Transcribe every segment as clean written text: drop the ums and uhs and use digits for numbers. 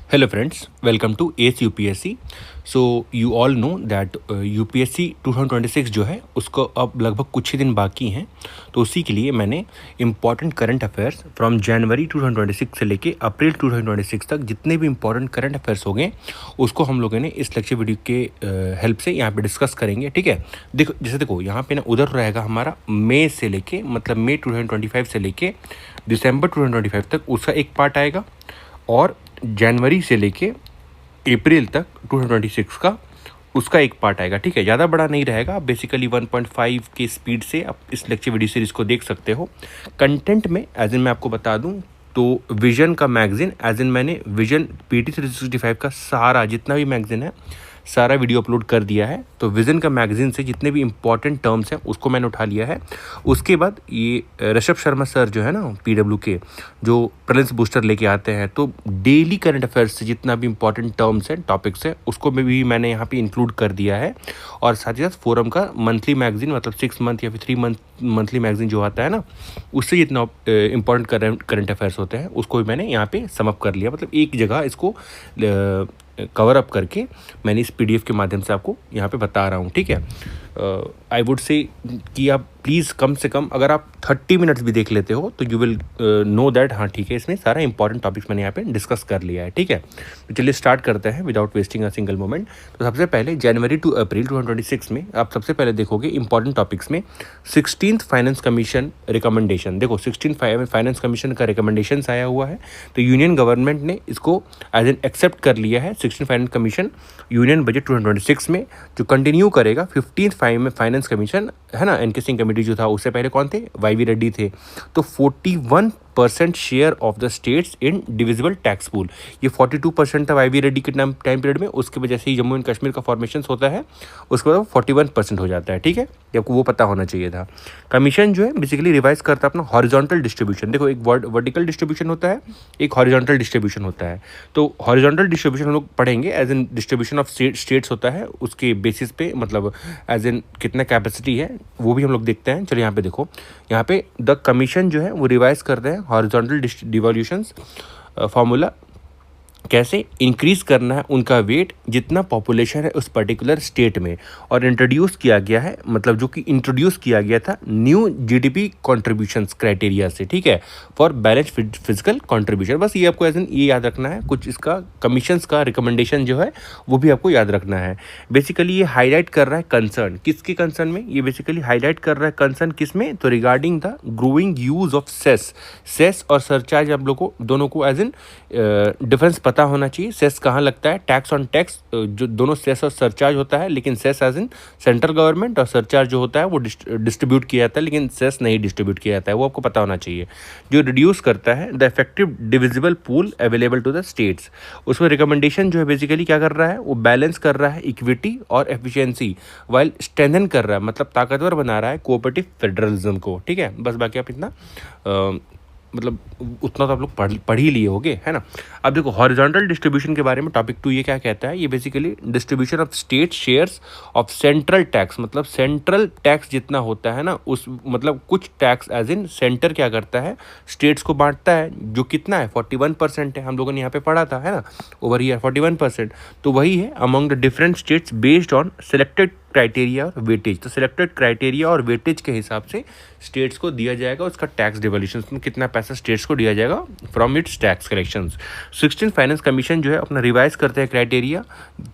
Hello friends, welcome to ACE UPSC. So you all know that UPSC 2026 जो है उसको अब लगभग कुछ ही दिन बाकी हैं, तो उसी के लिए मैंने important current affairs from January 2026 से लेके अप्रैल 2026 तक जितने भी इम्पॉर्टेंट करंट अफेयर्स हो गए उसको हम लोगों ने इस लेक्चर वीडियो के हेल्प से यहाँ पे डिस्कस करेंगे। ठीक है, देखो यहाँ पे ना उधर रहेगा हमारा मई से लेके मतलब मई 2025 से लेके दिसंबर 2025 तक उसका एक पार्ट आएगा और जनवरी से लेके अप्रैल तक 2026 का उसका एक पार्ट आएगा। ठीक है, ज़्यादा बड़ा नहीं रहेगा, बेसिकली 1.5 के स्पीड से आप इस लेक्चर वीडियो सीरीज़ को देख सकते हो। कंटेंट में एज इन मैं आपको बता दूं तो विजन का मैगज़ीन एज इन मैंने विजन PT 365 का सारा जितना भी मैगज़ीन है सारा वीडियो अपलोड कर दिया है। तो विज़न का मैगज़ीन से जितने भी इंपॉर्टेंट टर्म्स हैं उसको मैंने उठा लिया है। उसके बाद ये ऋषभ शर्मा सर जो है ना PW के जो प्रिलिम्स बूस्टर लेके आते हैं, तो डेली करंट अफेयर्स से जितना भी इंपॉर्टेंट टर्म्स हैं टॉपिक्स हैं उसको भी मैंने यहाँ पे इंक्लूड कर दिया है। और साथ ही साथ फोरम का मंथली मैगज़ीन मतलब 6 मंथ या फिर 3 मंथ मंथली मैगज़ीन जो आता है ना उससे जितना इंपॉर्टेंट करंट अफेयर्स होते हैं उसको भी मैंने यहाँ पे समअप कर लिया। मतलब एक जगह इसको कवर अप करके मैंने इस PDF के माध्यम से आपको यहाँ पे बता रहा हूँ। ठीक है, आई वुड से कि आप प्लीज़ कम से कम अगर आप 30 मिनट्स भी देख लेते हो तो यू विल नो दैट हाँ ठीक है इसमें सारा इंपॉर्टेंट टॉपिक्स मैंने यहाँ पे डिस्कस कर लिया है। ठीक है, तो चलिए स्टार्ट करते हैं without wasting a single moment. तो सबसे पहले जनवरी टू अप्रैल 2026 में आप सबसे पहले देखोगे इंपॉर्टेंट टॉपिक्स में 16th फाइनेंस कमीशन रिकमेंडेशन। देखो 16th फाइनेंस कमीशन का रिकमेंडेशन आया हुआ है, तो यूनियन गवर्नमेंट ने इसको एज एन एक्सेप्ट कर लिया है। 16th finance commission union budget 2026 में जो कंटिन्यू करेगा 15th फाइनेंस कमीशन है ना। एनके सिंह कमेटी जो था उससे पहले कौन थे, YV रेड्डी थे। तो 41% share of the states in divisible tax pool, ये 42% था YV रेड्डी के टाइम पीरियड में। उसके वजह से ही जम्मू एंड कश्मीर का फॉर्मेशन होता है, उसके बाद 41% हो जाता है। ठीक है, ये आपको वो पता होना चाहिए था। कमीशन जो है बेसिकली रिवाइज करता है अपना हॉरिजॉन्टल डिस्ट्रीब्यूशन। देखो एक वर्टिकल डिस्ट्रीब्यूशन होता है, एक हॉरिजॉन्टल डिस्ट्रीब्यूशन होता है। तो हॉरिजॉन्टल डिस्ट्रीब्यूशन हम लोग पढ़ेंगे as an distribution of states होता है, उसके बेसिस पे मतलब एज एन कितना कैपेसिटी है वो भी हम लोग देखते हैं। चलिए यहाँ पे देखो, यहाँ पे द कमीशन जो है वो रिवाइज करते हैं हॉरिजॉन्टल डिवोल्यूशंस फार्मूला कैसे इंक्रीज़ करना है उनका वेट जितना पॉपुलेशन है उस पर्टिकुलर स्टेट में। और इंट्रोड्यूस किया गया है मतलब जो कि इंट्रोड्यूस किया गया था न्यू GDP कॉन्ट्रीब्यूशंस क्राइटेरिया से। ठीक है, फॉर बैलेंस फिजिकल कॉन्ट्रीब्यूशन। बस ये आपको एज एन ये याद रखना है, कुछ इसका कमीशंस का रिकमेंडेशन जो है वो भी आपको याद रखना है। बेसिकली ये हाईलाइट कर रहा है कंसर्न, किसके कंसर्न में, ये बेसिकली हाईलाइट कर रहा है कंसर्न किस में, तो regarding the growing use of cess और सरचार्ज। आप लोग को दोनों को एज एन डिफरेंस पता होना चाहिए। सेस कहाँ लगता है, टैक्स ऑन टैक्स, जो दोनों सेस और सरचार्ज होता है, लेकिन cess as in central government और सरचार्ज जो होता है वो डिस्ट्रीब्यूट किया जाता है, लेकिन सेस नहीं डिस्ट्रीब्यूट किया जाता है, वो आपको पता होना चाहिए। जो रिड्यूस करता है the effective divisible pool available to the states, उसमें रिकमेंडेशन जो है बेसिकली क्या कर रहा है, वो बैलेंस कर रहा है इक्विटी और एफिशिएंसी वाइल स्ट्रेंथन कर रहा है, मतलब ताकतवर बना रहा है कोऑपरेटिव फेडरलिज्म को। ठीक है, बस बाकी आप इतना मतलब उतना तो आप लोग पढ़ ही लिए होगे, है ना। अब देखो हॉरिजॉन्टल डिस्ट्रीब्यूशन के बारे में टॉपिक 2 ये क्या कहता है, ये basically distribution of state shares of central tax, मतलब सेंट्रल टैक्स जितना होता है ना उस मतलब कुछ टैक्स एज इन सेंटर क्या करता है स्टेट्स को बांटता है, जो कितना है 41% है, हम लोगों ने यहाँ पे पढ़ा था, है ना, ओवर ईयर 41%। तो वही है among the different states based on selected criteria और वेटेज। तो सिलेक्टेड क्राइटेरिया और वेटेज के हिसाब से स्टेट्स को दिया जाएगा उसका टैक्स डिवोल्यूशन में कितना पैसा स्टेट्स को दिया जाएगा from its tax collections. 16th finance commission जो है अपना रिवाइज करते हैं क्राइटेरिया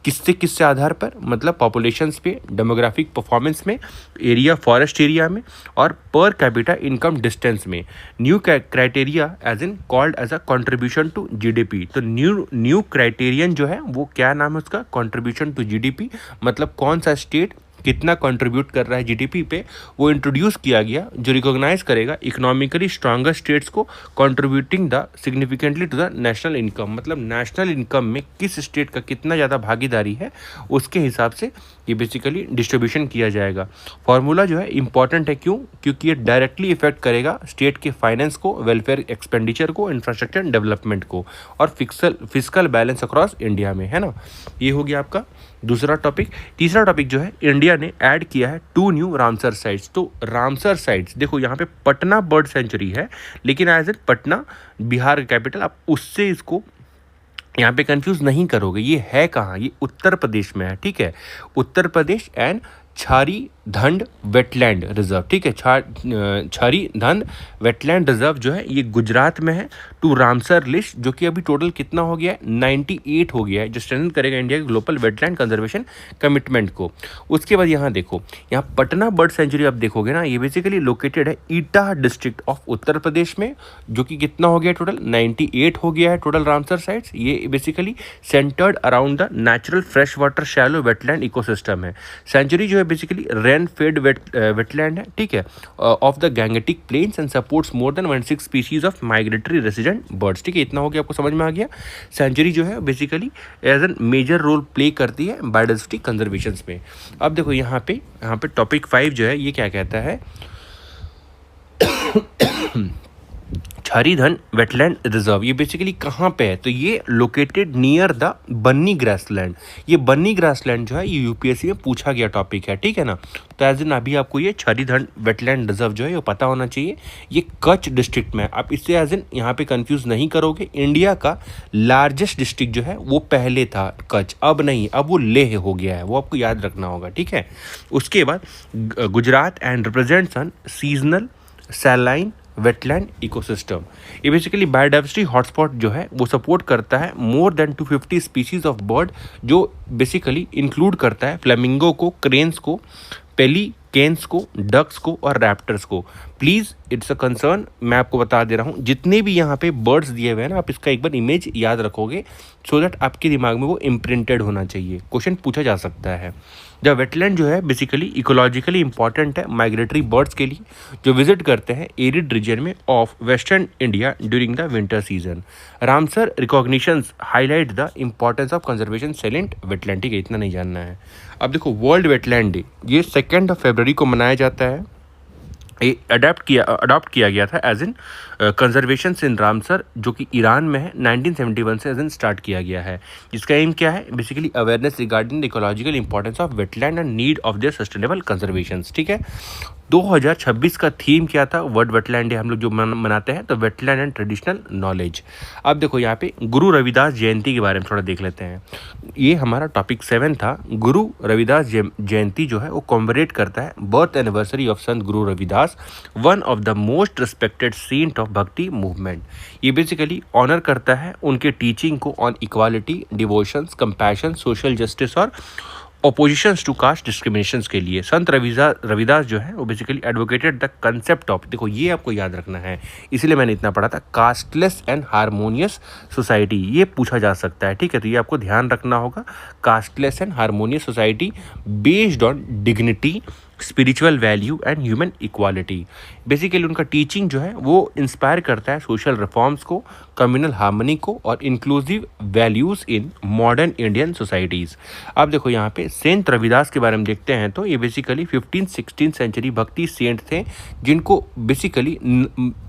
किससे आधार पर, मतलब पॉपुलेशंस पे, डेमोग्राफिक परफॉर्मेंस में, एरिया फॉरेस्ट एरिया में और पर कैपिटा इनकम डिस्टेंस में। New criteria as in called as a contribution to GDP। तो न्यू क्राइटेरियन जो है वो क्या नाम है उसका, कंट्रीब्यूशन टू GDP, मतलब कौन सा स्टेट कितना कंट्रीब्यूट कर रहा है GDP पे, वो इंट्रोड्यूस किया गया, जो रिकॉग्नाइज करेगा इकोनॉमिकली स्ट्रांगर स्टेट्स को contributing the significantly to the national income, मतलब नेशनल इनकम में किस स्टेट का कितना ज़्यादा भागीदारी है उसके हिसाब से ये बेसिकली डिस्ट्रीब्यूशन किया जाएगा। फार्मूला जो है इंपॉर्टेंट है, क्यों, क्योंकि ये डायरेक्टली इफेक्ट करेगा स्टेट के फाइनेंस को, वेलफेयर एक्सपेंडिचर को, इंफ्रास्ट्रक्चर डेवलपमेंट को और फिजिकल बैलेंस अक्रॉस इंडिया में, है ना। ये हो गया आपका दूसरा टॉपिक। तीसरा टॉपिक जो है इंडिया ने ऐड किया है 2 न्यू रामसर साइट्स। तो रामसर साइट्स देखो यहाँ पे पटना बर्ड सेंचुरी है, लेकिन as a Patna Bihar capital आप उससे इसको यहाँ पे कंफ्यूज नहीं करोगे, ये है कहाँ, ये उत्तर प्रदेश में है, ठीक है, उत्तर प्रदेश एंड छारी धंड वेटलैंड रिजर्व, ठीक है, छारी धंड वेटलैंड रिजर्व जो है ये गुजरात में है, टू रामसर लिस्ट, जो कि अभी टोटल कितना हो गया है, 98 हो गया है, जो स्ट्रेंथन करेगा इंडिया के ग्लोबल वेटलैंड कंजर्वेशन कमिटमेंट को। उसके बाद यहाँ देखो, यहाँ पटना बर्ड सेंचुरी आप देखोगे ना, ये बेसिकली लोकेटेड है ईटा डिस्ट्रिक्ट ऑफ उत्तर प्रदेश में, जो कि कितना हो गया टोटल 98 हो गया है टोटल रामसर साइट्स। ये basically centred around the natural fresh water shallow wetland ecosystem है। सेंचुरी जो है बेसिकली रेन फेड वेटलैंड है, ठीक है, of the Gangetic plains and supports more than 16 species of migratory resident birds, ठीक है, इतना हो गया, आपको समझ में आ गया। सेंचुरी जो है basically as an major role play करती है बायोडाइवर्सिटी कंजर्वेशन में। अब देखो यहाँ पे टॉपिक 5 जो है ये क्या कहता है, छारी धन वेटलैंड रिजर्व, ये बेसिकली कहाँ पे है, तो ये located near the Banni grassland. ये बन्नी ग्रासलैंड जो है ये यूपीएससी में पूछा गया टॉपिक है, ठीक है ना। तो एज इन अभी आपको ये छारी धन वेटलैंड रिजर्व जो है ये पता होना चाहिए, ये कच्छ डिस्ट्रिक्ट में है। आप इससे एज इन यहाँ पे कंफ्यूज नहीं करोगे, इंडिया का लार्जेस्ट डिस्ट्रिक्ट जो है वो पहले था कच्छ, अब नहीं, अब वो लेह हो गया है, वो आपको याद रखना होगा, ठीक है। उसके बाद Gujarat and represents on seasonal saline wetland ecosystem, ये बेसिकली बायोडाइवर्सिटी हॉटस्पॉट जो है वो सपोर्ट करता है more than 250 species of bird, जो बेसिकली इंक्लूड करता है फ्लेमिंगो को, क्रेन्स को, पेलिकेन्स को, डक्स को और रैप्टर्स को। प्लीज़ इट्स अ कंसर्न, मैं आपको बता दे रहा हूँ, जितने भी यहाँ पे बर्ड्स दिए हुए हैं ना, आप इसका एक बार इमेज याद रखोगे सो दैट आपके दिमाग में वो इम्प्रिंटेड होना चाहिए, क्वेश्चन पूछा जा सकता है। द वेटलैंड जो है बेसिकली इकोलॉजिकली इंपॉर्टेंट है माइग्रेटरी बर्ड्स के लिए, जो विजिट करते हैं एरिड रीजन में of western India during the winter season. Ramsar recognitions highlight the importance of conservation salient wetland, ठीक है, इतना नहीं जानना है। अब देखो वर्ल्ड वेटलैंड डे ये 2 फरवरी को मनाया जाता है, ये अडॉप्ट किया गया था as in conservation in Ramsar, जो कि ईरान में है, 1971 से एज इन स्टार्ट किया गया है। इसका एम क्या है, basically awareness regarding the ecological importance of wetland and need of their sustainable conservation, ठीक है। 2026 का थीम क्या था, वर्ल्ड वेटलैंड डे हम लोग जो मनाते हैं, तो वेटलैंड एंड ट्रेडिशनल नॉलेज। अब देखो यहाँ पे गुरु रविदास जयंती के बारे में थोड़ा देख लेते हैं, ये हमारा टॉपिक 7 था। गुरु रविदास जयंती जो है वो कॉम्मेमोरेट करता है birth anniversary of Sant Guru Ravidas, one of the most respected saint of Bhakti movement. ये बेसिकली ऑनर करता है उनके टीचिंग को on equality, devotions, compassion, social justice और ओपोजिशंस टू कास्ट डिस्क्रिमिनेशंस के लिए। संत रविदास जो है वो basically advocated the concept of, देखो ये आपको याद रखना है, इसलिए मैंने इतना पढ़ा था, कास्टलेस एंड हारमोनियस सोसाइटी, ये पूछा जा सकता है, ठीक है, तो ये आपको ध्यान रखना होगा, casteless and harmonious society based on dignity, spiritual value and human equality. Basically उनका टीचिंग जो है वो इंस्पायर करता है सोशल रिफॉर्म्स को, कम्युनल हार्मनी को और inclusive values in modern Indian societies. अब देखो यहाँ पे सेंट रविदास के बारे में देखते हैं, तो ये बेसिकली 15-16 सेंचुरी भक्ति सेंट थे, जिनको बेसिकली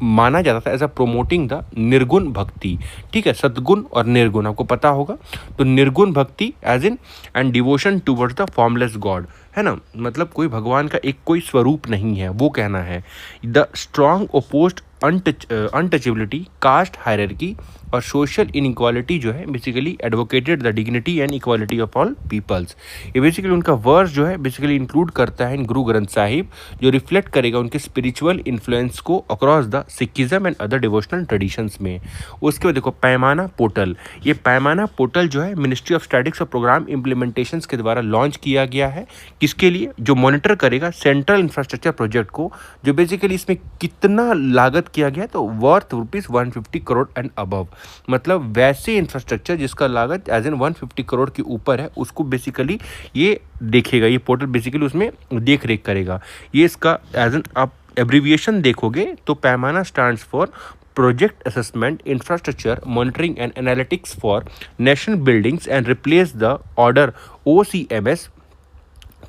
माना जाता था एज अ प्रोमोटिंग द निर्गुण भक्ति, ठीक है, सद्गुण और निर्गुण आपको पता होगा, तो Nirguna Bhakti as in and devotion towards the formless God, है ना, मतलब कोई भगवान का एक कोई स्वरूप नहीं है, वो कहना है। The strong opposed untouchability, caste hierarchy और सोशल इनइक्वालिटी जो है basically advocated the dignity and equality of all peoples. ये बेसिकली उनका वर्स जो है बेसिकली इंक्लूड करता है इन गुरु ग्रंथ साहिब, जो रिफ्लेक्ट करेगा उनके स्पिरिचुअल इन्फ्लुएंस को across the Sikhism and other devotional traditions में। उसके बाद देखो पैमाना पोर्टल, ये पैमाना पोर्टल जो है मिनिस्ट्री ऑफ स्टैटिक्स और प्रोग्राम इम्प्लीमेंटेशन के द्वारा लॉन्च किया गया है, किसके लिए, जो मॉनिटर करेगा सेंट्रल इंफ्रास्ट्रक्चर प्रोजेक्ट को, जो बेसिकली इसमें कितना लागत किया गया, तो वर्थ ₹150 करोड़ एंड अबव, मतलब वैसे इंफ्रास्ट्रक्चर जिसका लागत एज इन 150 करोड़ के ऊपर है, उसको बेसिकली ये देखेगा, ये पोर्टल बेसिकली उसमें देख रेख करेगा। ये इसका एज एन आप एब्रीविएशन देखोगे तो पैमाना stands for project assessment infrastructure monitoring and analytics for national buildings and replace the order OCMS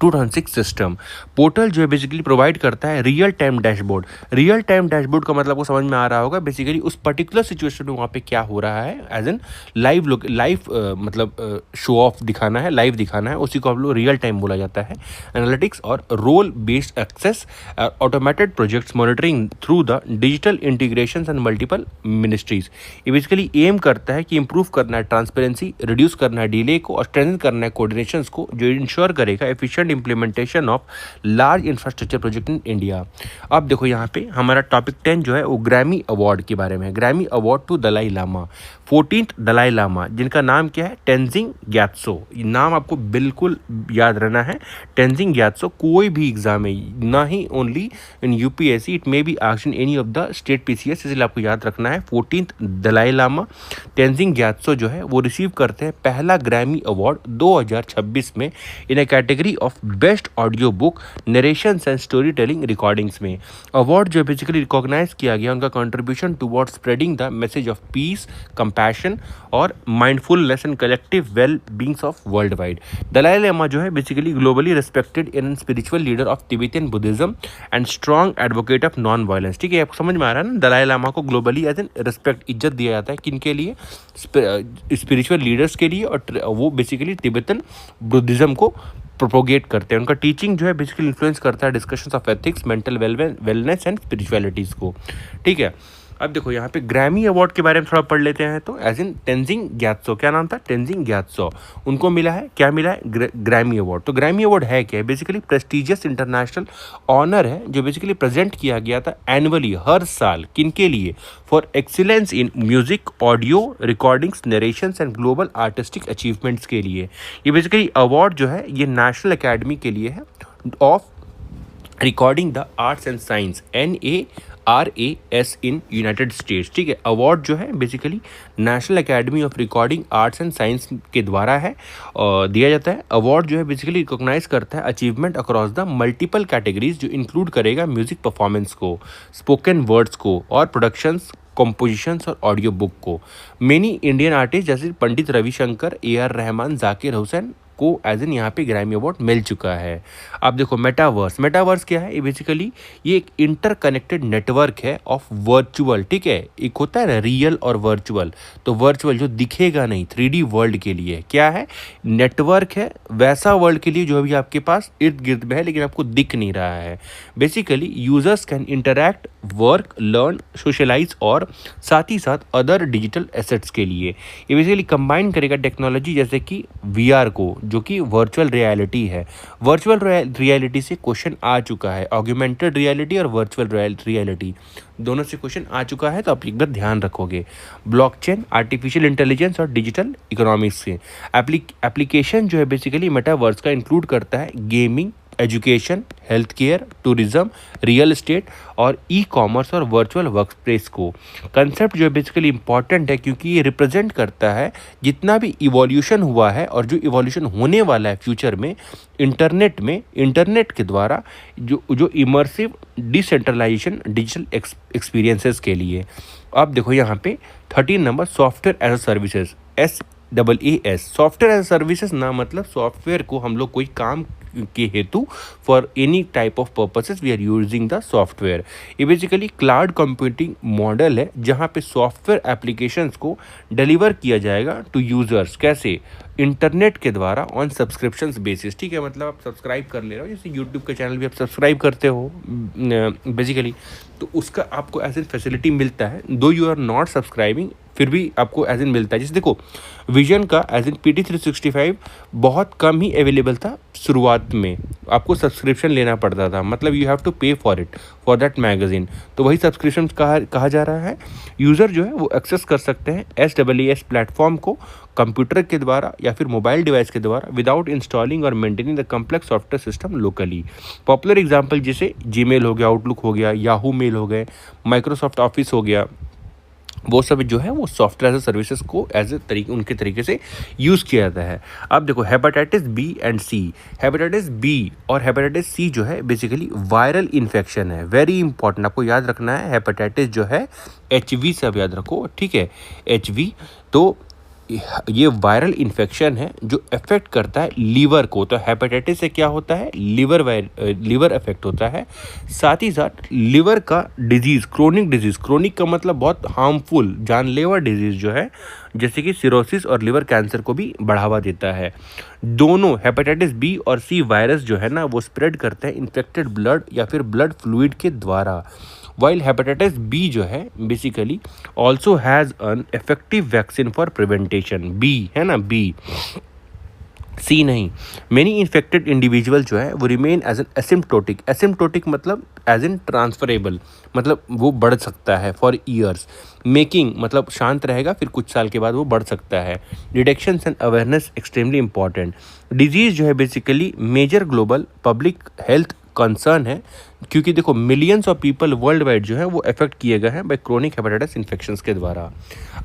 2006 system. Portal जो है बेसिकली प्रोवाइड करता है real time dashboard. Real time dashboard का मतलब आपको समझ में आ रहा होगा, बेसिकली उस पर्टिकुलर सिचुएशन में वहाँ पे क्या हो रहा है, एज एन लाइव मतलब शो ऑफ दिखाना है, लाइव दिखाना है, उसी को हम लोग रियल टाइम बोला जाता है। एनालिटिक्स और role based access, automated projects monitoring through the digital integration and multiple ministries. ये बेसिकली एम करता है कि इंप्रूव करना है ट्रांसपेरेंसी, रिड्यूस करना है डिले को और स्ट्रेंथन करना है कोऑर्डिनेशन को, जो इंश्योर करेगा efficient implementation of large infrastructure project in India. अब देखो यहाँ पे हमारा टॉपिक 10 जो है वो ग्रैमी अवार्ड के बारे में है। Grammy award to Dalai Lama, 14th Dalai Lama, जिनका नाम क्या है, टेंजिंग ग्यात्सो। ये नाम आपको बिल्कुल याद रहना है, टेंजिंग ग्यात्सो। कोई भी एग्जाम है, ना ही only in UPSC, it may be asked in any of the state PCS, इसलिए आपको याद रखना है 14th दलाई लामा टेंजिंग ग्यात्सो जो है वो रिसीव करते हैं पहला ग्रैमी अवार्ड 2026 में in a category of best audio book narrations and story telling recordings में। अवार्ड जो बेसिकली रिकॉग्नाइज किया गया उनका contribution towards spreading the message of peace, compassion और mindfulness and collective well beings of world wide. Dalai Lama जो है basically globally respected in spiritual leader of Tibetan Buddhism and strong advocate of non violence. ठीक है, आपको समझ में आ रहा है ना, दलाई लामा को ग्लोबली एज एन रिस्पेक्ट, इज्जत दिया जाता है किनके लिए, स्पिरिचुअल लीडर्स के लिए, और वो बेसिकली तिब्बतन बुद्धिज्म को प्रोपोगेट करते हैं। उनका टीचिंग जो है बेसिकली इन्फ्लुएंस करता है discussions of ethics, mental wellness and spiritualities को। ठीक है, अब देखो यहाँ पे ग्रैमी अवार्ड के बारे में थोड़ा पढ़ लेते हैं। तो एज इन टेंजिंग ग्यात्सो, क्या नाम था, टेंजिंग ग्यात्सो, उनको मिला है, क्या मिला है, ग्रैमी अवार्ड। तो ग्रैमी अवार्ड है क्या है, बेसिकली प्रेस्टिजियस इंटरनेशनल ऑनर है जो बेसिकली प्रेजेंट किया गया था एनुअली, हर साल, किनके लिए, for excellence in music, audio recordings, narrations and global artistic achievements के लिए। ये बेसिकली अवार्ड जो है ये नेशनल अकेडमी के लिए है of recording the arts and science, NARAS in United states. ठीक है, अवार्ड जो है basically national academy of recording arts and science के द्वारा है दिया जाता है। अवार्ड जो है बेसिकली रिकॉग्नाइज करता है achievement across the multiple categories, जो इंक्लूड करेगा म्यूजिक परफॉर्मेंस को, स्पोकन वर्ड्स को और प्रोडक्शंस, कंपोजिशंस और ऑडियो बुक को। मेनी इंडियन आर्टिस्ट जैसे पंडित रविशंकर, AR रहमान, जाकिर हुसैन को एज एन यहाँ पे ग्रैमी अवार्ड मिल चुका है। अब देखो मेटावर्स, मेटावर्स क्या है, ये बेसिकली ये एक इंटरकनेक्टेड नेटवर्क है ऑफ वर्चुअल। ठीक है, एक होता है ना रियल और वर्चुअल, तो वर्चुअल जो दिखेगा नहीं, 3D वर्ल्ड के लिए क्या है, नेटवर्क है, वैसा वर्ल्ड के लिए जो अभी आपके पास इर्द गिर्द में है लेकिन आपको दिख नहीं रहा है। Basically users can interact, work, learn, socialise और साथ ही साथ अदर डिजिटल एसेट्स के लिए। ये बेसिकली कंबाइन करेगा टेक्नोलॉजी जैसे कि VR को, जो कि वर्चुअल रियलिटी है। वर्चुअल रियलिटी से क्वेश्चन आ चुका है, ऑगमेंटेड रियलिटी और वर्चुअल रियलिटी दोनों से क्वेश्चन आ चुका है, तो आप एक बार ध्यान रखोगे। ब्लॉकचेन, आर्टिफिशियल इंटेलिजेंस और डिजिटल इकोनॉमिक्स से एप्लीकेशन जो है बेसिकली मेटावर्स का इंक्लूड करता है gaming, education, health care, tourism, real estate और ई-कॉमर्स और वर्चुअल वर्कप्लेस को। कंसेप्ट जो है बेसिकली इंपॉर्टेंट है क्योंकि ये रिप्रेजेंट करता है जितना भी इवोल्यूशन हुआ है और जो इवोल्यूशन होने वाला है फ्यूचर में इंटरनेट के द्वारा, जो इमर्सिव डिसेंट्रलाइजेशन डिजिटल एक्सपीरियंसेस के लिए। अब देखो यहाँ पे 13 number software as a services, SaaS। Software as a services ना मतलब सॉफ्टवेयर को हम लोग कोई काम के हेतु for any type of purposes we are using the software. ये बेसिकली क्लाउड कंप्यूटिंग मॉडल है जहाँ पे सॉफ्टवेयर एप्लीकेशंस को डिलीवर किया जाएगा टू यूजर्स, कैसे, इंटरनेट के द्वारा ऑन सब्सक्रिप्शंस बेसिस। ठीक है, मतलब आप सब्सक्राइब कर ले रहे हो, जैसे यूट्यूब का चैनल भी आप सब्सक्राइब करते हो बेसिकली, तो उसका आपको एज एन फैसिलिटी मिलता है, दो यू आर नॉट सब्सक्राइबिंग फिर भी आपको एज एन मिलता है। जैसे देखो विजन का एज एन PT 365 बहुत कम ही अवेलेबल था शुरुआत में, आपको सब्सक्रिप्शन लेना पड़ता था, मतलब यू हैव टू पे for it for that magazine. तो वही सब्सक्रिप्शन कहा जा रहा है। यूज़र जो है वो एक्सेस कर सकते हैं SaaS प्लेटफॉर्म को कंप्यूटर के द्वारा या फिर मोबाइल डिवाइस के द्वारा विदाउट इंस्टॉलिंग और maintaining the complex software system locally. Popular example जैसे जीमेल हो गया, आउटलुक हो गया, याहू मेल हो गए, माइक्रोसॉफ्ट ऑफिस हो गया, वो सब जो है वो सॉफ्टवेयर सर्विसेज को एज ए उनके तरीके से यूज़ किया जाता है। अब देखो hepatitis B and C, hepatitis B और हेपेटाइटिस C जो है बेसिकली वायरल इन्फेक्शन है, वेरी इंपॉर्टेंट, आपको याद रखना है। हेपेटाइटिस जो है HV से आप याद रखो, ठीक है, HV। तो ये वायरल इन्फेक्शन है जो अफेक्ट करता है लीवर को। तो हेपेटाइटिस से क्या होता है, लीवर अफेक्ट होता है। साथ ही साथ लिवर का डिजीज़, क्रोनिक डिजीज़, क्रोनिक का मतलब बहुत हार्मफुल जानलेवा डिजीज़ जो है, जैसे कि सिरोसिस और लिवर कैंसर को भी बढ़ावा देता है। दोनों हेपेटाइटिस बी और सी वायरस जो है ना वो स्प्रेड करते हैं इन्फेक्टेड ब्लड या फिर ब्लड फ्लूइड के द्वारा। वाइल हेपेटाइटिस बी जो है basically also has an effective vaccine for preventation. B है ना, बी, सी नहीं। मेनी इन्फेक्टेड इंडिविजुअल जो है वो remain as an asymptomatic. Asymptomatic मतलब एज इन ट्रांसफरेबल, मतलब वो बढ़ सकता है फॉर ईयर्स। मेकिंग मतलब शांत रहेगा, फिर कुछ साल के बाद वो बढ़ सकता है। Detection and awareness extremely important. Disease जो है basically major global public health concern है, क्योंकि देखो millions of people worldwide जो है वो अफेक्ट किए गए हैं बाय क्रोनिक हेपेटाइटिस इन्फेक्शंस के द्वारा।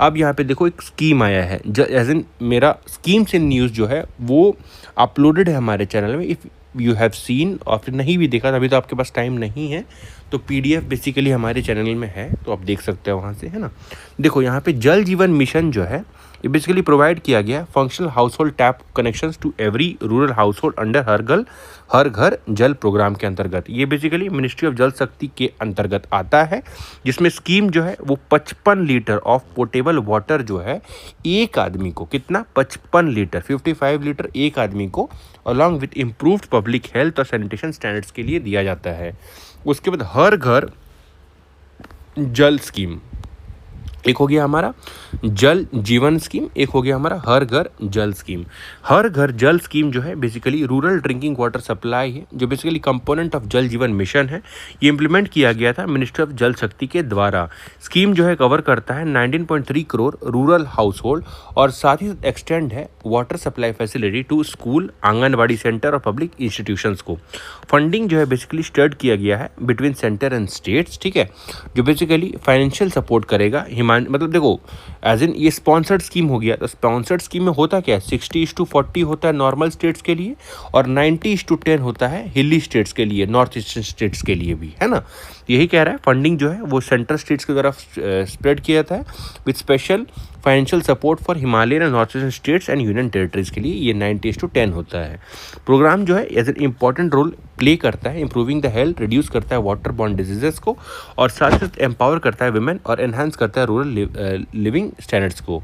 अब यहाँ पे देखो एक स्कीम आया है, एज इन मेरा स्कीम्स इन न्यूज़ जो है वो अपलोडेड है हमारे चैनल में। इफ़ यू हैव सीन और फिर नहीं भी देखा, अभी तो आपके पास टाइम नहीं है, तो पीडीएफ बेसिकली हमारे चैनल में है, तो आप देख सकते हो वहाँ से, है ना। देखो यहाँ पे जल जीवन मिशन जो है ये बेसिकली प्रोवाइड किया गया functional household tap connections to every rural household under Har Ghar Jal programme के अंतर्गत। ये बेसिकली मिनिस्ट्री ऑफ जल शक्ति के अंतर्गत आता है, जिसमें स्कीम जो है वो 55 लीटर ऑफ पोर्टेबल वाटर जो है एक आदमी को, कितना, 55 लीटर, 55 लीटर एक आदमी को along with improved public health और सैनिटेशन स्टैंडर्ड्स के लिए दिया जाता है। उसके बाद हर घर जल स्कीम, एक हो गया हमारा जल जीवन स्कीम, एक हो गया हमारा हर घर जल स्कीम। हर घर जल स्कीम जो है basically rural drinking water supply है, जो बेसिकली कंपोनेंट ऑफ जल जीवन मिशन है। ये इम्प्लीमेंट किया गया था मिनिस्ट्री ऑफ जल शक्ति के द्वारा। स्कीम जो है कवर करता है 19.3 करोड़ रूरल हाउस होल्ड और साथ ही एक्सटेंड है water supply facility to school, anganwadi centre और पब्लिक इंस्टीट्यूशंस को। फंडिंग जो है बेसिकली स्टर्ड किया गया है बिटवीन सेंटर एंड स्टेट्स, ठीक है, जो बेसिकली फाइनेंशियल सपोर्ट करेगा। मतलब देखो एज इन ये स्पॉन्सर्ड स्कीम हो गया, तो स्पॉन्सर्ड स्कीम में होता क्या है, 60:40 होता है नॉर्मल स्टेट्स के लिए और 90:10 होता है हिली स्टेट्स के लिए, नॉर्थ ईस्टर्न स्टेट्स के लिए भी, है ना। यही कह रहा है फंडिंग जो है वो सेंट्रल स्टेट्स की तरफ स्प्रेड किया जाता है with special financial support for Himalayan and north eastern states and union territories के लिए ये 90:10 होता है। प्रोग्राम जो है as an important role play करता है इंप्रूविंग द हेल्थ, रिड्यूस करता है वाटर बॉर्न डिजीजेस को और साथ साथ एम्पावर करता है वुमेन और एनहांस करता है रूरल लिविंग स्टैंडर्ड्स को।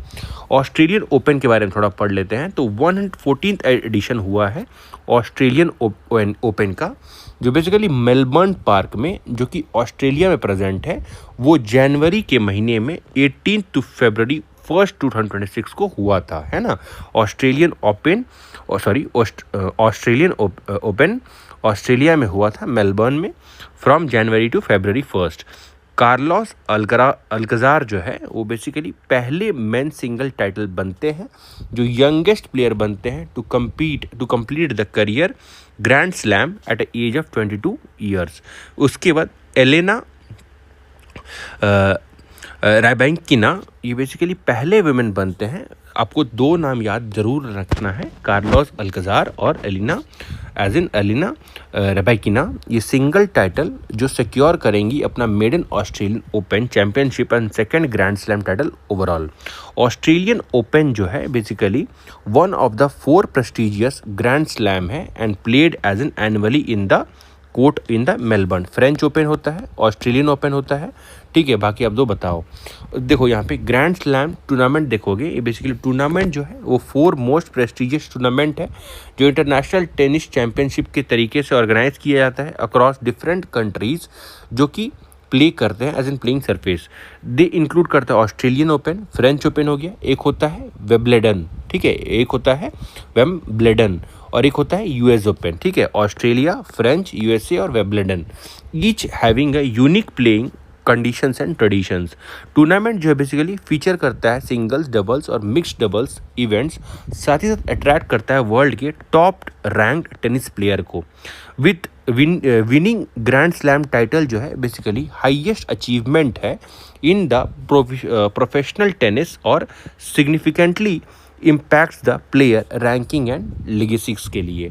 ऑस्ट्रेलियन ओपन के बारे में थोड़ा पढ़ लेते हैं। तो 114th एडिशन हुआ है ऑस्ट्रेलियन ओपन का, जो बेसिकली मेलबर्न पार्क में, जो कि ऑस्ट्रेलिया में प्रेजेंट है, वो जनवरी के महीने में 18 to February 1st 2026 को हुआ था, है ना। ऑस्ट्रेलियन ओपन ऑस्ट्रेलिया में हुआ था, मेलबर्न में, from January to February 1st। Carlos Alcaraz जो है वो बेसिकली पहले मेन सिंगल टाइटल बनते हैं, जो यंगेस्ट प्लेयर बनते हैं to complete the career grand slam at the age of 22 years. उसके बाद एलेना रायबैंकिना, ये बेसिकली पहले वुमेन बनते हैं। आपको दो नाम याद जरूर रखना है, कार्लोस अल्कजार और एलिना रायबैंकिना। ये सिंगल टाइटल जो सिक्योर करेंगी अपना maiden Australian Open championship and second grand slam title overall. Australian Open जो है basically one of the 4 prestigious grand slam है and played as an annually in the court in the Melbourne. French Open होता है, Australian open होता है, ठीक है। बाकी आप दो बताओ। देखो यहाँ पे ग्रैंड स्लैम टूर्नामेंट देखोगे, ये बेसिकली टूर्नामेंट जो है वो 4 मोस्ट प्रेस्टिजियस टूर्नामेंट है, जो इंटरनेशनल टेनिस चैंपियनशिप के तरीके से ऑर्गेनाइज किया जाता है अक्रॉस डिफरेंट कंट्रीज, जो कि प्ले करते हैं as in playing surface. They include करता है ऑस्ट्रेलियन ओपन, फ्रेंच ओपन हो गया, एक होता है वेम्बल्डन, ठीक है, एक होता है वेम्बल्डन और एक होता है यूएस ओपन, ठीक है। ऑस्ट्रेलिया, फ्रेंच, यूएसए और Wimbledon, each having a unique playing conditions and traditions. Tournament जो है बेसिकली फीचर करता है सिंगल्स, डबल्स और मिक्स्ड डबल्स इवेंट्स, साथ ही साथ अट्रैक्ट करता है वर्ल्ड के टॉप रैंक्ड टेनिस प्लेयर को। With winning grand slam title जो है बेसिकली हाईएस्ट अचीवमेंट है इन द प्रोफेशनल टेनिस और significantly impacts the player ranking and legacies के लिए।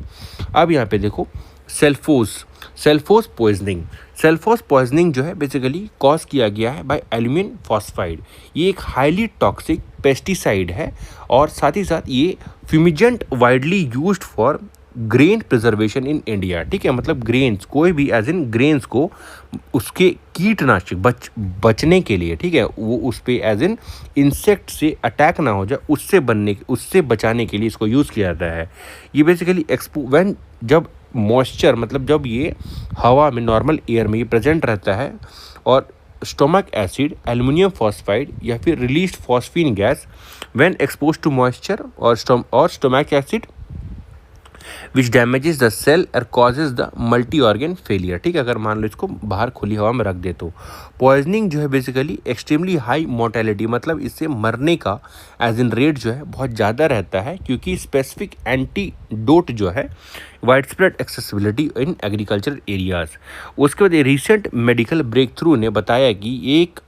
अब यहाँ पे देखो सेल्फोस पॉइजनिंग जो है बेसिकली कॉज किया गया है बाय एल्यूमिनियम फॉस्फाइड। ये एक हाईली टॉक्सिक पेस्टिसाइड है और साथ ही साथ ये fumigant widely used for grain preservation in India. ठीक है, मतलब ग्रेन्स, कोई भी एज इन ग्रेन्स को उसके कीटनाशक बचने के लिए, ठीक है, वो उस पर एज इन इंसेक्ट से अटैक ना हो जाए उससे बचाने के लिए इसको यूज़ किया जाता है। ये बेसिकली व्हेन जब मॉइस्चर, मतलब जब ये हवा में, नॉर्मल एयर में ये प्रेजेंट रहता है और स्टोमक एसिड, एल्युमिनियम फॉस्फाइड या फिर released phosphine gas when expose to moisture और stomach acid which damages the cell और causes the multi organ failure. ठीक है, अगर मान लो इसको बाहर खुली हवा में रख दे तो पॉइजनिंग जो है बेसिकली एक्सट्रीमली हाई मोर्टेलिटी, मतलब इससे मरने का एज इन रेट जो है बहुत ज़्यादा रहता है, क्योंकि स्पेसिफिक एंटीडोट जो है wide spread accessibility in agriculture areas. उसके बाद रिसेंट मेडिकल ब्रेक थ्रू ने बताया कि एक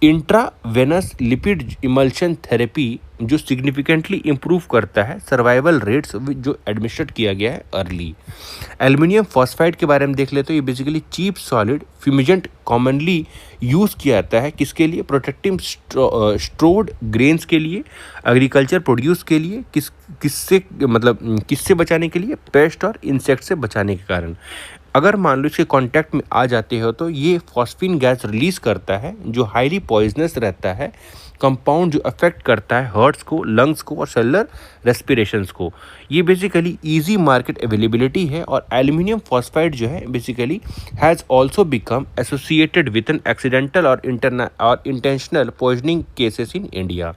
इंट्रावेनस लिपिड इमल्शन थेरेपी जो सिग्निफिकेंटली इम्प्रूव करता है सर्वाइवल रेट्स जो एडमिनिस्ट्रेट किया गया है अर्ली। एल्युमिनियम फॉस्फाइड के बारे में देख ले तो ये basically cheap solid fumigant commonly use किया जाता है, किसके लिए? प्रोटेक्टिंग स्टोर्ड ग्रेन्स के लिए, एग्रीकल्चर प्रोड्यूस के लिए, किससे बचाने के लिए? पेस्ट और इंसेक्ट से बचाने के कारण। अगर मान लो इसके कांटेक्ट में आ जाते हो तो ये फॉस्फीन गैस रिलीज करता है जो हाईली पॉइजनस रहता है, कंपाउंड जो अफेक्ट करता है हार्ट्स को, लंग्स को और सेलुलर रेस्पिरेशंस को। ये बेसिकली इजी मार्केट अवेलेबिलिटी है और एल्युमिनियम फॉस्फाइड जो है basically has also become associated with an accidental और intentional poisoning cases in India.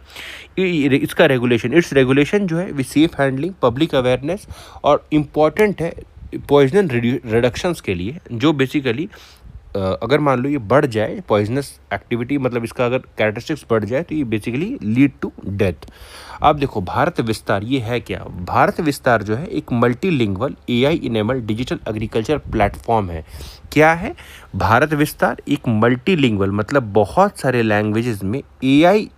इसका रेगुलेशन जो है we safe handling, public awareness और इम्पॉर्टेंट है पॉइजन रिडक्शंस के लिए, जो बेसिकली अगर मान लो ये बढ़ जाए पॉइजनस एक्टिविटी, मतलब इसका अगर कैरेक्टरिस्टिक्स बढ़ जाए तो ये बेसिकली लीड टू डेथ। अब देखो भारत विस्तार ये है क्या? भारत विस्तार जो है एक multilingual AI enabled digital agriculture platform है। क्या है भारत विस्तार? एक मल्टीलिंगुअल मतलब बहुत सारे लैंग्वेजेस में एआई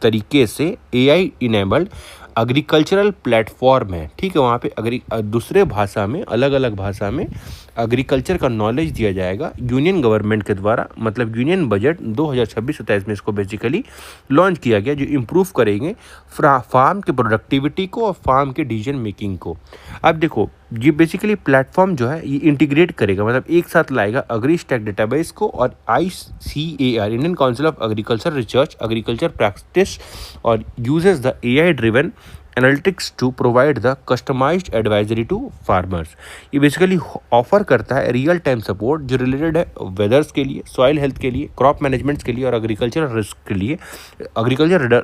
तरीके से एआई इनेबल्ड एग्रीकल्चरल प्लेटफॉर्म है। ठीक है, वहाँ पे दूसरे भाषा में, अलग अलग भाषा में एग्रीकल्चर का नॉलेज दिया जाएगा यूनियन गवर्नमेंट के द्वारा, मतलब यूनियन बजट 2026-27 में इसको बेसिकली लॉन्च किया गया, जो इम्प्रूव करेंगे फार्म के प्रोडक्टिविटी को और फार्म के डिसीजन मेकिंग को। अब देखो ये बेसिकली प्लेटफॉर्म जो है ये इंटीग्रेट करेगा, मतलब एक साथ लाएगा एग्रीस्टैक डेटाबेस को और ICAR Indian Council of Agriculture Research, agriculture practice और uses the AI driven analytics to provide the customised advisory to farmers. ये बेसिकली ऑफर करता है रियल टाइम सपोर्ट जो रिलेटेड है वेदर्स के लिए, सॉइल हेल्थ के लिए, क्रॉप मैनेजमेंट के लिए और एग्रीकल्चर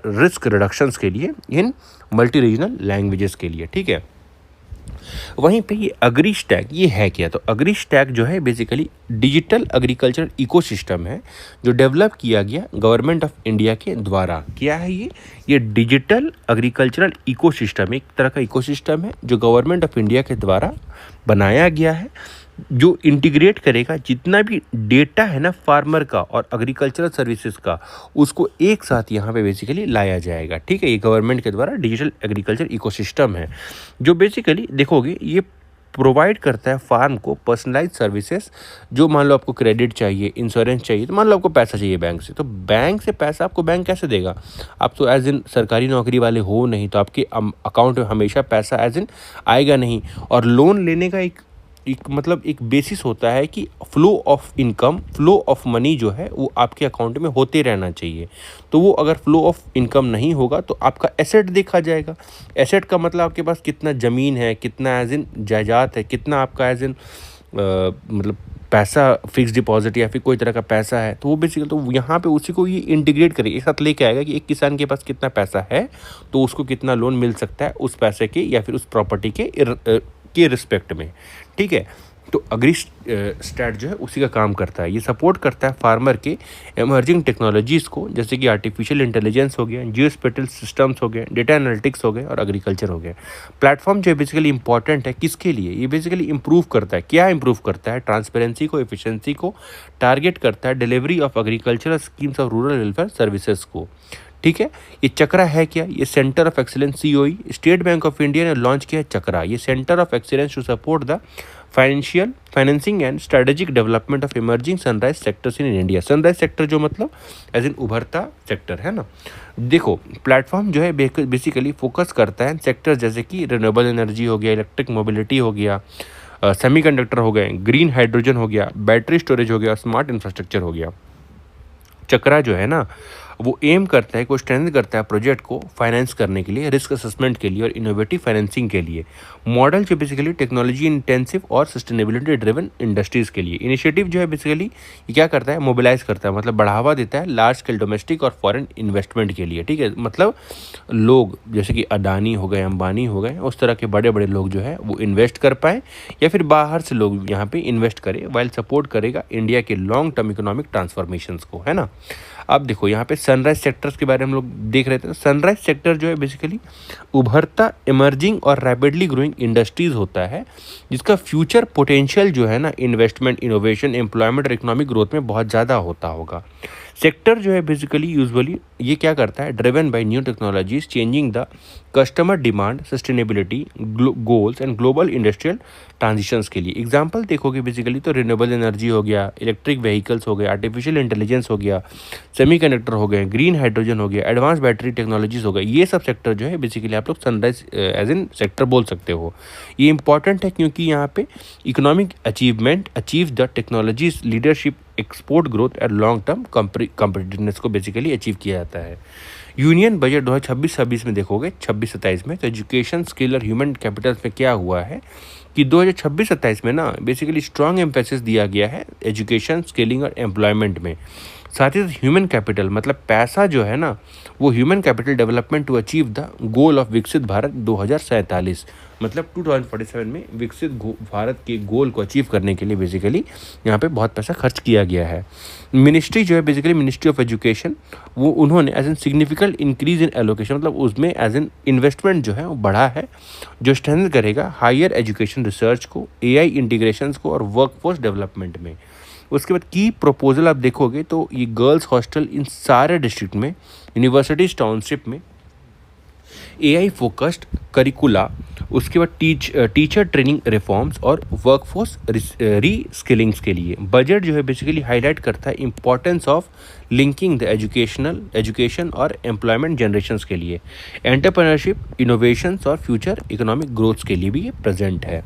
रिस्क रिडक्शंस के लिए इन मल्टी रीजनल लैंग्वेजेस के लिए। ठीक है, वहीं पे ये एग्रीस्टैक ये है क्या? तो एग्रीस्टैक जो है बेसिकली डिजिटल एग्रीकल्चर इकोसिस्टम है जो डेवलप किया गया गवर्नमेंट ऑफ इंडिया के द्वारा। क्या है ये डिजिटल एग्रीकल्चरल इकोसिस्टम एक तरह का इकोसिस्टम है जो गवर्नमेंट ऑफ इंडिया के द्वारा बनाया गया है, जो इंटीग्रेट करेगा जितना भी डेटा है ना फार्मर का और एग्रीकल्चरल सर्विसेज का, उसको एक साथ यहाँ पे बेसिकली लाया जाएगा। ठीक है, ये गवर्नमेंट के द्वारा डिजिटल एग्रीकल्चर इकोसिस्टम है जो बेसिकली देखोगे ये प्रोवाइड करता है फार्म को पर्सनलाइज सर्विसेज। जो मान लो आपको क्रेडिट चाहिए, इंश्योरेंस चाहिए, तो मान लो आपको पैसा चाहिए बैंक से, तो बैंक से पैसा आपको बैंक कैसे देगा? आप तो एज इन सरकारी नौकरी वाले हो नहीं, तो आपके अकाउंट में हमेशा पैसा एज इन आएगा नहीं। और लोन लेने का एक बेसिस होता है कि flow of income, flow of money जो है वो आपके अकाउंट में होते रहना चाहिए। तो वो अगर फ्लो ऑफ इनकम नहीं होगा तो आपका एसेट देखा जाएगा। एसेट का मतलब आपके पास कितना ज़मीन है, कितना एज इन जायदाद है, कितना आपका एज इन मतलब पैसा फिक्स डिपॉजिट या फिर कोई तरह का पैसा है। तो वो बेसिकली तो यहाँ पे उसी को ये इंटीग्रेट करेगा, एक साथ लेके आएगा कि एक किसान के पास कितना पैसा है तो उसको कितना लोन मिल सकता है उस पैसे के या फिर उस प्रॉपर्टी के रिस्पेक्ट में। ठीक है, तो एग्रीस्टैट जो है उसी का काम करता है। ये सपोर्ट करता है फार्मर के इमर्जिंग टेक्नोलॉजीज़ को, जैसे कि आर्टिफिशियल इंटेलिजेंस हो गया, जियोस्पेटियल सिस्टम्स हो गए, डेटा एनालिटिक्स हो गए और एग्रीकल्चर हो गया। प्लेटफॉर्म जो है बेसिकली इंपॉर्टेंट है किसके लिए? ये बेसिकली इंप्रूव करता है, क्या इंप्रूव करता है? ट्रांसपेरेंसी को, एफिशिएंसी को, टारगेट करता है delivery of agricultural schemes of rural welfare services को। ठीक है, ये चक्रा है क्या? ये centre of excellence COE State Bank of India ने लॉन्च किया है चक्रा। ये centre of excellence to support the financing and strategic development of emerging sunrise sectors in India. Sunrise sector जो मतलब एज इन उभरता सेक्टर है ना। देखो प्लेटफॉर्म जो है बेसिकली फोकस करता है सेक्टर जैसे कि रिन्यूएबल एनर्जी हो गया, इलेक्ट्रिक मोबिलिटी हो गया, सेमीकंडक्टर हो गए, ग्रीन हाइड्रोजन हो गया, बैटरी स्टोरेज हो गया, स्मार्ट इंफ्रास्ट्रक्चर हो गया। चक्रा जो है ना वो एम करता है, को स्ट्रेंथ करता है प्रोजेक्ट को फाइनेंस करने के लिए, रिस्क असेसमेंट के लिए और इनोवेटिव फाइनेंसिंग के लिए। मॉडल जो बेसिकली टेक्नोलॉजी इंटेंसिव और सस्टेनेबिलिटी ड्रिवन इंडस्ट्रीज़ के लिए। इनिशिएटिव जो है बेसिकली ये क्या करता है, मोबिलाइज करता है, मतलब बढ़ावा देता है लार्ज स्केल डोमेस्टिक और फॉरेन इन्वेस्टमेंट के लिए। ठीक है, मतलब लोग जैसे कि अडानी हो गए, अंबानी हो गए, उस तरह के बड़े बड़े लोग जो है वो इन्वेस्ट कर पाए या फिर बाहर से लोग यहाँ पे इन्वेस्ट करें, वाइल सपोर्ट करेगा इंडिया के लॉन्ग टर्म इकोनॉमिक ट्रांसफॉर्मेशंस को, है ना। अब देखो यहाँ पे सनराइज सेक्टर्स के बारे में हम लोग देख रहे थे। सनराइज सेक्टर जो है बेसिकली उभरता, इमर्जिंग और रैपिडली ग्रोइंग इंडस्ट्रीज होता है जिसका फ्यूचर पोटेंशियल जो है ना इन्वेस्टमेंट, इनोवेशन, एम्प्लॉयमेंट और इकोनॉमिक ग्रोथ में बहुत ज़्यादा होता होगा। सेक्टर जो है बेसिकली यूजुअली ये क्या करता है, driven by new technologies changing the customer demand, sustainability goals and global industrial transitions के लिए। एग्जांपल देखोगे बेसिकली तो रिन्यूएबल एनर्जी हो गया, इलेक्ट्रिक व्हीकल्स हो गया, आर्टिफिशियल इंटेलिजेंस हो गया, सेमीकंडक्टर हो गए, ग्रीन हाइड्रोजन हो गया, एडवांस बैटरी टेक्नोलॉजीज हो गए। ये सब सेक्टर जो है बेसिकली आप लोग सनराइज एज इन सेक्टर बोल सकते हो। ये इंपॉर्टेंट है क्योंकि यहाँ पे economic achieve the technologies leadership, export growth and long term competitiveness को बेसिकली अचीव किया जाता है। यूनियन बजट 2026-26 में देखोगे, 26-27 में, तो एजुकेशन, स्किल और ह्यूमन कैपिटल में क्या हुआ है कि 2026-27 में ना बेसिकली स्ट्रॉन्ग एम्फेसिस दिया गया है एजुकेशन, स्किलिंग और एम्प्लॉयमेंट में। साथ ही साथ ह्यूमन कैपिटल मतलब पैसा जो है ना वो human capital development to achieve the goal of Viksit Bharat 2047, मतलब 2047 में विकसित भारत के गोल को अचीव करने के लिए बेसिकली यहाँ पे बहुत पैसा खर्च किया गया है। मिनिस्ट्री जो है बेसिकली मिनिस्ट्री ऑफ एजुकेशन, वो उन्होंने as an significant increase in allocation, मतलब उसमें एज एन इन्वेस्टमेंट जो है वो बढ़ा है, जो स्ट्रेंथ करेगा हायर एजुकेशन रिसर्च को, एआई इंटीग्रेशंस को और वर्कफोर्स डेवलपमेंट में। उसके बाद की प्रपोजल आप देखोगे तो ये गर्ल्स हॉस्टल इन सारे डिस्ट्रिक्ट में, यूनिवर्सिटीज टाउनशिप में, एआई फोकस्ड करिकुला, उसके बाद टीचर ट्रेनिंग रिफॉर्म्स और वर्कफोर्स री-स्किलिंग्स के लिए। बजट जो है बेसिकली हाईलाइट करता है importance of linking the education और एम्प्लॉयमेंट जनरेशंस के लिए, एंटरप्रेन्योरशिप, इनोवेशंस और फ्यूचर इकोनॉमिक ग्रोथ्स के लिए भी ये प्रेजेंट है।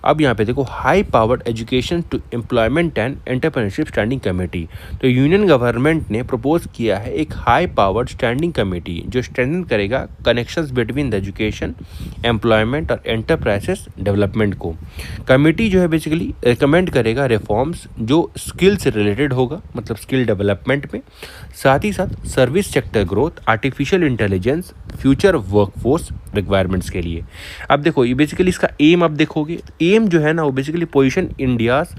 अब यहाँ पे देखो high powered education to employment and entrepreneurship standing committee. तो यूनियन गवर्नमेंट ने प्रपोज किया है एक हाई पावर्ड स्टैंडिंग कमेटी जो स्ट्रेंथन करेगा connections between the education, employment और एंटरप्राइजेस डेवलपमेंट को। कमेटी जो है बेसिकली रिकमेंड करेगा रिफॉर्म्स जो स्किल से रिलेटेड होगा, मतलब स्किल डेवलपमेंट में, साथ ही साथ service sector growth, artificial intelligence, future workforce requirements के लिए। अब देखो ये बेसिकली इसका एम आप देखोगे, एम जो है ना वो basically position India's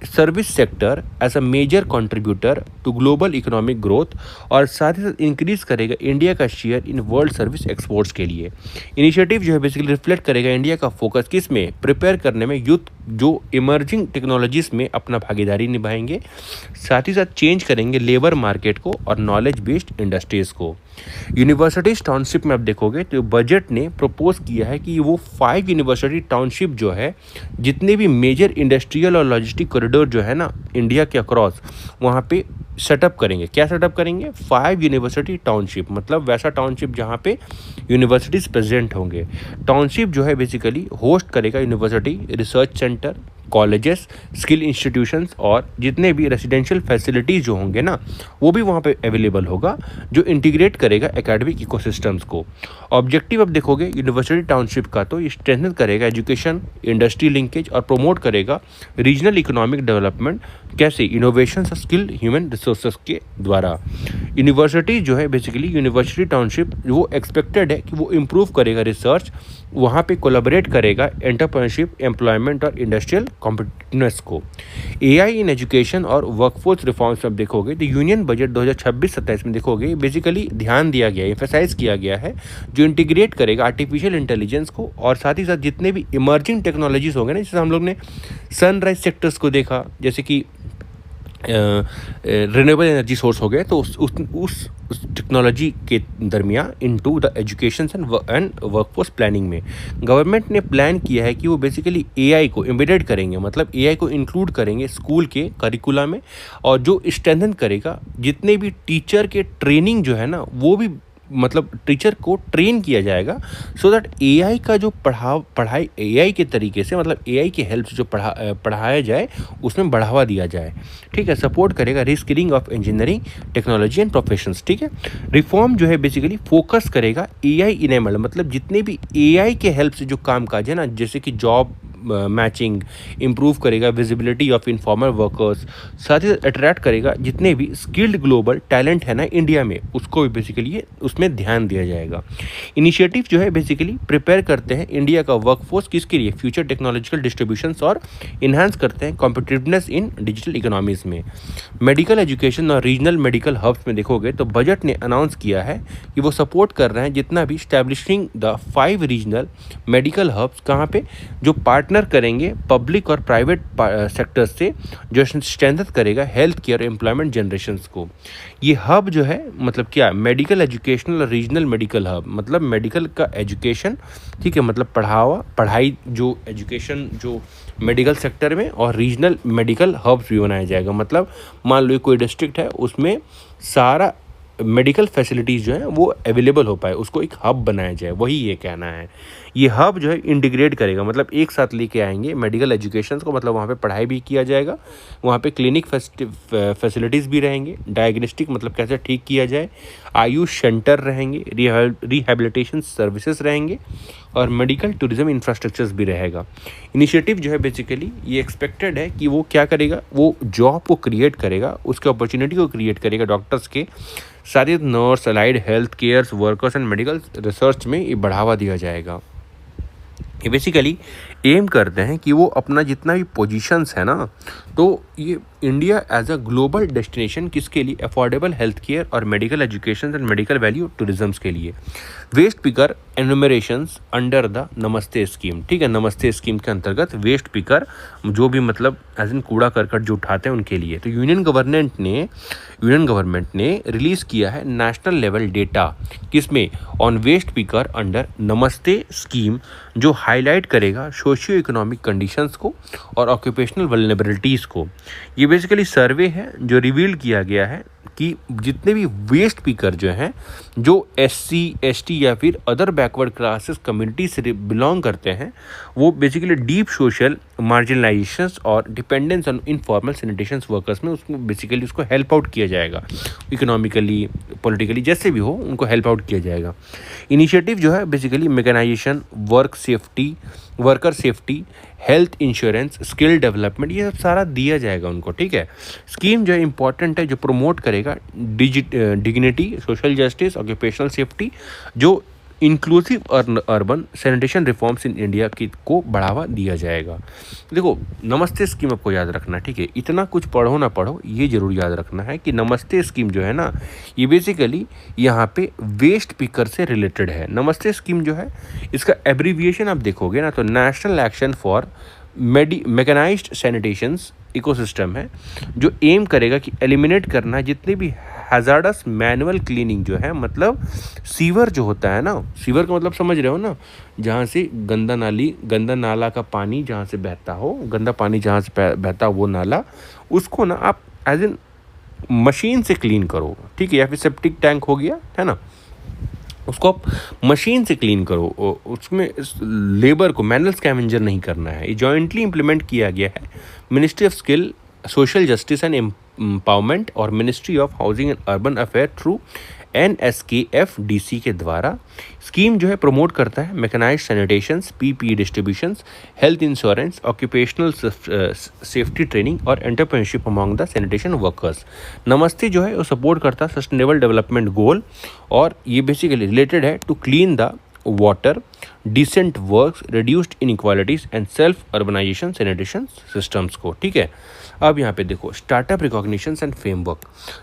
service sector as a major contributor to global economic growth, और साथ ही साथ इंक्रीज करेगा इंडिया का share in world service exports के लिए। इनिशिएटिव जो है बेसिकली रिफ्लेक्ट करेगा इंडिया का फोकस किस में, प्रिपेयर करने में यूथ जो इमर्जिंग टेक्नोलॉजीज में अपना भागीदारी निभाएंगे, साथ ही साथ चेंज करेंगे लेबर मार्केट को और नॉलेज बेस्ड इंडस्ट्रीज को। यूनिवर्सिटीज टाउनशिप में आप देखोगे तो बजट ने प्रपोज किया है कि वो 5 यूनिवर्सिटी टाउनशिप जो है जितने भी मेजर इंडस्ट्रियल और लॉजिस्टिक कॉरिडोर जो है ना इंडिया के अक्रॉस, वहाँ पे सेटअप करेंगे। क्या सेटअप करेंगे, 5 यूनिवर्सिटी टाउनशिप, मतलब वैसा टाउनशिप जहाँ पे यूनिवर्सिटीज़ प्रेजेंट होंगे। टाउनशिप जो है बेसिकली होस्ट करेगा university, research centre, colleges, skill institutions और जितने भी रेसिडेंशियल फैसिलिटीज़ जो होंगे ना वो भी वहाँ पे अवेलेबल होगा, जो इंटीग्रेट करेगा एकेडमिक इकोसिस्टम्स को। ऑब्जेक्टिव अब देखोगे यूनिवर्सिटी टाउनशिप का तो ये स्ट्रेंथन करेगा एजुकेशन, इंडस्ट्री लिंकेज और प्रमोट करेगा रीजनल इकोनॉमिक डेवलपमेंट, कैसे, इनोवेशन और स्किल ह्यूमन रिसोर्सेज के द्वारा। यूनिवर्सिटी जो है बेसिकली यूनिवर्सिटी टाउनशिप वो एक्सपेक्टेड है कि वो इम्प्रूव करेगा रिसर्च, वहाँ पे कोलैबोरेट करेगा एंटरप्रेन्योरशिप, एम्प्लॉयमेंट और इंडस्ट्रियल कॉम्पिटिटिवनेस को। एआई इन एजुकेशन और वर्कफोर्स रिफॉर्म्स में देखोगे तो यूनियन बजट 2026-27 में देखोगे बेसिकली ध्यान दिया गया, एम्फेसाइज किया गया है, जो इंटीग्रेट करेगा आर्टिफिशियल इंटेलिजेंस को और साथ ही साथ जितने भी इमर्जिंग टेक्नोलॉजीज होंगे ना, जैसे हम लोग ने सनराइज सेक्टर्स को देखा, जैसे कि रिन्यूएबल एनर्जी सोर्स हो गए, तो उस उस टेक्नोलॉजी के दरमियान into the education and workforce planning में गवर्नमेंट ने प्लान किया है कि वो बेसिकली एआई को एम्बेडेड करेंगे, मतलब एआई को इंक्लूड करेंगे स्कूल के करिकुला में, और जो स्ट्रेंथन करेगा जितने भी टीचर के ट्रेनिंग जो है ना, वो भी मतलब टीचर को ट्रेन किया जाएगा सो दैट एआई का जो पढ़ाई एआई के तरीके से, मतलब एआई की हेल्प से जो पढ़ाया जाए उसमें बढ़ावा दिया जाए। ठीक है, सपोर्ट करेगा reskilling of engineering technology and professions. ठीक है, रिफॉर्म जो है बेसिकली फोकस करेगा एआई इनेबल्ड, मतलब जितने भी एआई के हेल्प से जो काम काज है ना, जैसे कि जॉब मैचिंग इम्प्रूव करेगा, विजिबिलिटी ऑफ इनफॉर्मल वर्कर्स, साथ ही अट्रैक्ट करेगा जितने भी स्किल्ड ग्लोबल टैलेंट है ना इंडिया में, उसको भी बेसिकली उसमें ध्यान दिया जाएगा। इनिशिएटिव जो है बेसिकली प्रिपेयर करते हैं इंडिया का वर्कफोर्स किसके लिए, फ्यूचर टेक्नोलॉजिकल डिस्ट्रीब्यूशंस, और इन्हांस करते हैं कॉम्पिटिटिवनेस इन डिजिटल इकोनॉमीज में। मेडिकल एजुकेशन और रीजनल मेडिकल हब्स में देखोगे तो बजट ने अनाउंस किया है कि वो सपोर्ट कर रहे हैं जितना भी establishing the 5 regional medical hubs, कहाँ पे, जो पार्टनर करेंगे पब्लिक और प्राइवेट सेक्टर से, जो स्ट्रेंथन करेगा हेल्थ केयर एम्प्लॉयमेंट जनरेशंस को। ये हब जो है मतलब क्या, मेडिकल एजुकेशनल और रीजनल मेडिकल हब, मतलब मेडिकल का एजुकेशन, ठीक है, मतलब पढ़ाई जो एजुकेशन जो मेडिकल सेक्टर में, और रीजनल मेडिकल हब्स भी बनाया जाएगा। मतलब मान लो कोई डिस्ट्रिक्ट है, उसमें सारा मेडिकल फैसिलिटीज़ जो है वो अवेलेबल हो पाए, उसको एक हब बनाया जाए, वही ये कहना है। ये हब जो है इंटीग्रेट करेगा, मतलब एक साथ लेके आएंगे मेडिकल एजुकेशन को, मतलब वहाँ पे पढ़ाई भी किया जाएगा, वहाँ पे क्लिनिक फैसिलिटीज़ भी रहेंगे, डायग्नोस्टिक मतलब कैसे ठीक किया जाए, आयुष सेंटर रहेंगे, रिहैबिलिटेशन सर्विसेज रहेंगे, और मेडिकल टूरिज्म इंफ्रास्ट्रक्चर्स भी रहेगा। इनिशिएटिव जो है बेसिकली ये एक्सपेक्टेड है कि वो क्या करेगा, वो जॉब को क्रिएट करेगा, उसके अपॉर्चुनिटी को क्रिएट करेगा डॉक्टर्स के, सारे nurse, allied health care workers and medical research में ये बढ़ावा दिया जाएगा। ये बेसिकली एम करते हैं कि वो अपना जितना भी पोजीशंस है ना, तो ये India as a global destination किसके लिए, अफोर्डेबल हेल्थ केयर और medical education and medical value tourisms के लिए। Waste picker enumerations under the Namaste scheme. ठीक है, नमस्ते स्कीम के अंतर्गत वेस्ट पिकर जो भी मतलब एज इन कूड़ा करकट जो उठाते हैं उनके लिए, तो यूनियन गवर्नमेंट ने रिलीज़ किया है नेशनल लेवल डेटा, किसमें, ऑन वेस्ट पिकर अंडर नमस्ते स्कीम, जो हाईलाइट करेगा सोशियो इकोनॉमिक कंडीशंस को और ऑक्यूपेशनल वल्नरेबिलिटीज़ को। ये बेसिकली सर्वे है जो रिवील किया गया है कि जितने भी वेस्ट पिकर जो हैं, जो SC ST या फिर अदर बैकवर्ड क्लासेस कम्युनिटी से बिलोंग करते हैं, वो बेसिकली डीप सोशल मार्जिनलाइजेशंस और dependence on informal sanitation workers में उसको बेसिकली उसको हेल्प आउट किया जाएगा, इकोनॉमिकली पॉलिटिकली जैसे भी हो उनको हेल्प आउट किया जाएगा। इनिशिएटिव जो है basically mechanisation, worker safety, health insurance, skill development, ये सब सारा दिया जाएगा उनको। ठीक है, स्कीम जो है इंपॉर्टेंट है, जो प्रमोट करेगा dignity, social justice, occupational safety, जो inclusive urban sanitation reforms in India की को बढ़ावा दिया जाएगा। देखो, नमस्ते स्कीम आपको याद रखना, ठीक है, इतना कुछ पढ़ो ना पढ़ो, ये जरूर याद रखना है कि नमस्ते स्कीम जो है ना, ये बेसिकली यहाँ पे वेस्ट पिकर से रिलेटेड है। नमस्ते स्कीम जो है, इसका एब्रीविएशन आप देखोगे ना, तो national action for mechanised sanitations ecosystem है, जो एम करेगा कि एलिमिनेट करना जितने भी हैजार्डस मैनुअल क्लीनिंग जो है, मतलब सीवर जो होता है ना, सीवर का मतलब समझ रहे हो ना, जहाँ से गंदा नाला का पानी जहाँ से बहता हो, गंदा पानी जहाँ से बहता हो वो नाला, उसको ना आप एज इन मशीन से क्लीन करो। ठीक है, या फिर सेप्टिक टैंक हो गया है ना, उसको आप मशीन से क्लीन करो, उसमें लेबर को मैनुअल स्कैवेंजर नहीं करना है। ये जॉइंटली इम्प्लीमेंट किया गया है ministry of skill, social justice and empowerment और ministry of housing and urban affair through NSKFDC के द्वारा। स्कीम जो है प्रमोट करता है mechanised sanitations, PPE distributions, health insurance, occupational safety training और entrepreneurship among the sanitation workers. Namaste जो है वो सपोर्ट करता है सस्टेनेबल डेवलपमेंट गोल, और ये बेसिकली रिलेटेड है to clean the water, decent works, reduced inequalities and self urbanisation sanitation systems को। ठीक है, अब यहाँ पे देखो startup recognitions and framework.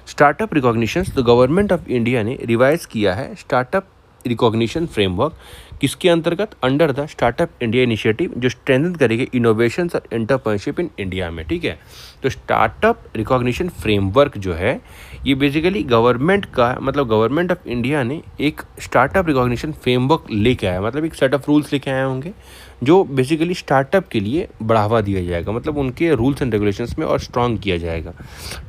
Startup recognitions तो गवर्नमेंट ऑफ इंडिया ने रिवाइज किया है स्टार्टअप रिकॉग्निशन फ्रेमवर्क, किसके अंतर्गत? Under the startup India initiative, जो स्ट्रेंथन करेगी इनोवेशन और एंटरप्रेन्योरशिप इन इंडिया में। ठीक है, तो स्टार्टअप रिकॉग्निशन फ्रेमवर्क जो है ये बेसिकली गवर्नमेंट का, मतलब गवर्नमेंट ऑफ इंडिया ने एक स्टार्टअप रिकॉग्निशन फ्रेमवर्क लेके आया, मतलब एक सेट ऑफ रूल्स लेके आए होंगे जो बेसिकली स्टार्टअप के लिए बढ़ावा दिया जाएगा, मतलब उनके रूल्स एंड रेगुलेशंस में और स्ट्रॉन्ग किया जाएगा।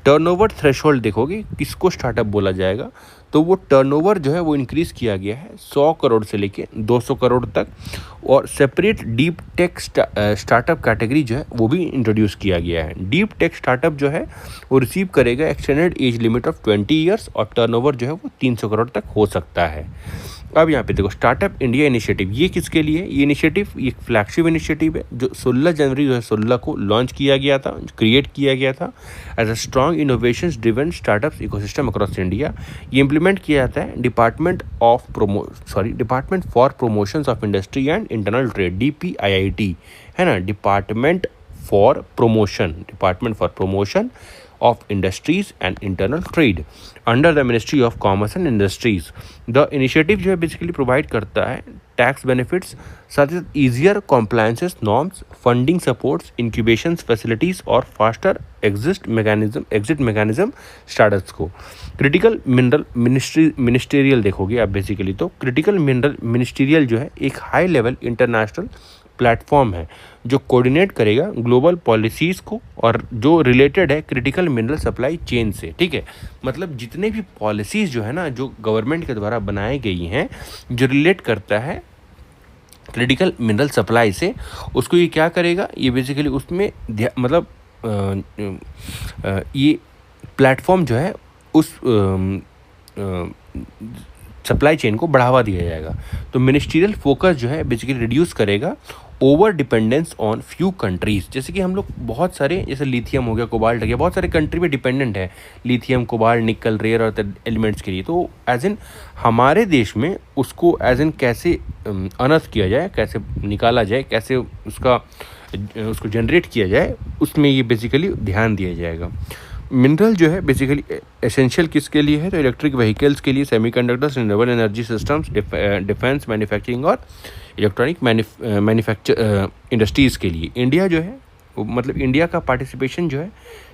टर्नओवर थ्रेशोल्ड देखोगे किसको स्टार्टअप बोला जाएगा, तो वो टर्नओवर जो है वो इंक्रीज़ किया गया है 100 करोड़ से लेके 200 करोड़ तक, और separate deep tech startup category जो है वो भी इंट्रोड्यूस किया गया है। डीप टेक स्टार्टअप जो है वो रिसीव करेगा extended age limit of 20 years और टर्नओवर जो है वो 300 करोड़ तक हो सकता है। अब यहाँ पे देखो स्टार्टअप इंडिया इनिशिएटिव, ये किसके लिए? ये इनिशिएटिव एक फ्लैगशिप इनिशिएटिव है जो 16 जनवरी 2016 को लॉन्च किया गया था, क्रिएट किया गया था as a strong innovation driven startups ecosystem across India. ये इम्प्लीमेंट किया जाता है department for promotions of industry and internal trade, DPIIT है ना, department for promotion of Industries and Internal Trade under the Ministry of Commerce and Industries. The initiative जो है basically provide करता है tax benefits such as easier compliances norms, funding supports, incubations facilities और faster exit mechanism startups को। Critical mineral ministerial देखोगे आप basically, तो critical mineral ministerial जो है एक हाई लेवल इंटरनेशनल प्लेटफॉर्म है जो कोऑर्डिनेट करेगा ग्लोबल पॉलिसीज़ को और जो रिलेटेड है क्रिटिकल मिनरल सप्लाई चेन से। ठीक है, मतलब जितने भी पॉलिसीज़ जो है ना जो गवर्नमेंट के द्वारा बनाई गई हैं जो रिलेट करता है क्रिटिकल मिनरल सप्लाई से, उसको ये क्या करेगा, ये बेसिकली उसमें मतलब ये प्लेटफॉर्म जो है उस सप्लाई चेन को बढ़ावा दिया जाएगा। तो मिनिस्ट्रियल फोकस जो है बेसिकली रिड्यूस करेगा over dependence on few countries. जैसे कि हम लोग बहुत सारे, जैसे लिथियम हो गया, कोबाल्ट हो गया, बहुत सारे कंट्री पे डिपेंडेंट है लिथियम, कोबाल्ट, निकल, रेयर और एलिमेंट्स के लिए। तो एज इन हमारे देश में उसको एज इन कैसे अनर्थ किया जाए, कैसे निकाला जाए, कैसे उसको जनरेट किया जाए, उसमें ये बेसिकली ध्यान दिया जाएगा। मिनरल जो है बेसिकली एसेंशियल किसके लिए है, तो इलेक्ट्रिक व्हीकल्स के लिए, semiconductors, renewable energy systems, defence manufacturing और इलेक्ट्रॉनिक मैन्युफैक्चर इंडस्ट्रीज़ के लिए। इंडिया जो है मतलब इंडिया का पार्टिसिपेशन जो है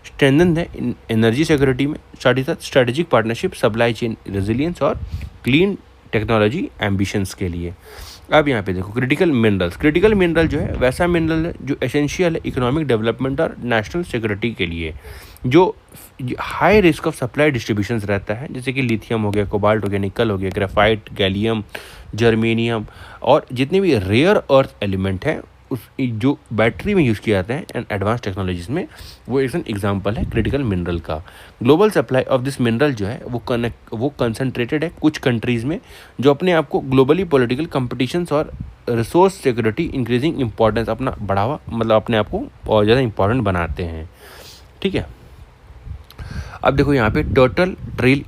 स्ट्रेंथन है एनर्जी सिक्योरिटी में, साथ ही साथ strategic partnership, supply chain resilience और क्लीन टेक्नोलॉजी एम्बिशंस के लिए। अब यहाँ पे देखो क्रिटिकल मिनरल जो है वैसा मिनरल है जो एसेंशियल है इकोनॉमिक डेवलपमेंट और नेशनल सिक्योरिटी के लिए, जो high risk of supply distributions रहता है, जैसे कि लिथियम हो गया, कोबाल्ट हो गया, निकल हो गया, ग्रेफाइट, गैलियम, जर्मेनियम और जितने भी रेयर अर्थ एलिमेंट हैं उस जो बैटरी में यूज़ किए जाते हैं एंड एडवांस टेक्नोलॉजीज़ में, वो एक एग्जांपल है क्रिटिकल मिनरल का। Global supply of this mineral जो है वो कंसंट्रेटेड है कुछ कंट्रीज़ में जो अपने आप को ग्लोबली पॉलिटिकल कंपटीशंस और रिसोर्स सिक्योरिटी इंक्रीजिंग इंपॉर्टेंस अपना बढ़ावा, मतलब अपने आप को और ज़्यादा इंपॉर्टेंट बनाते हैं। ठीक है, अब देखो यहाँ पे टर्टल ट्रेल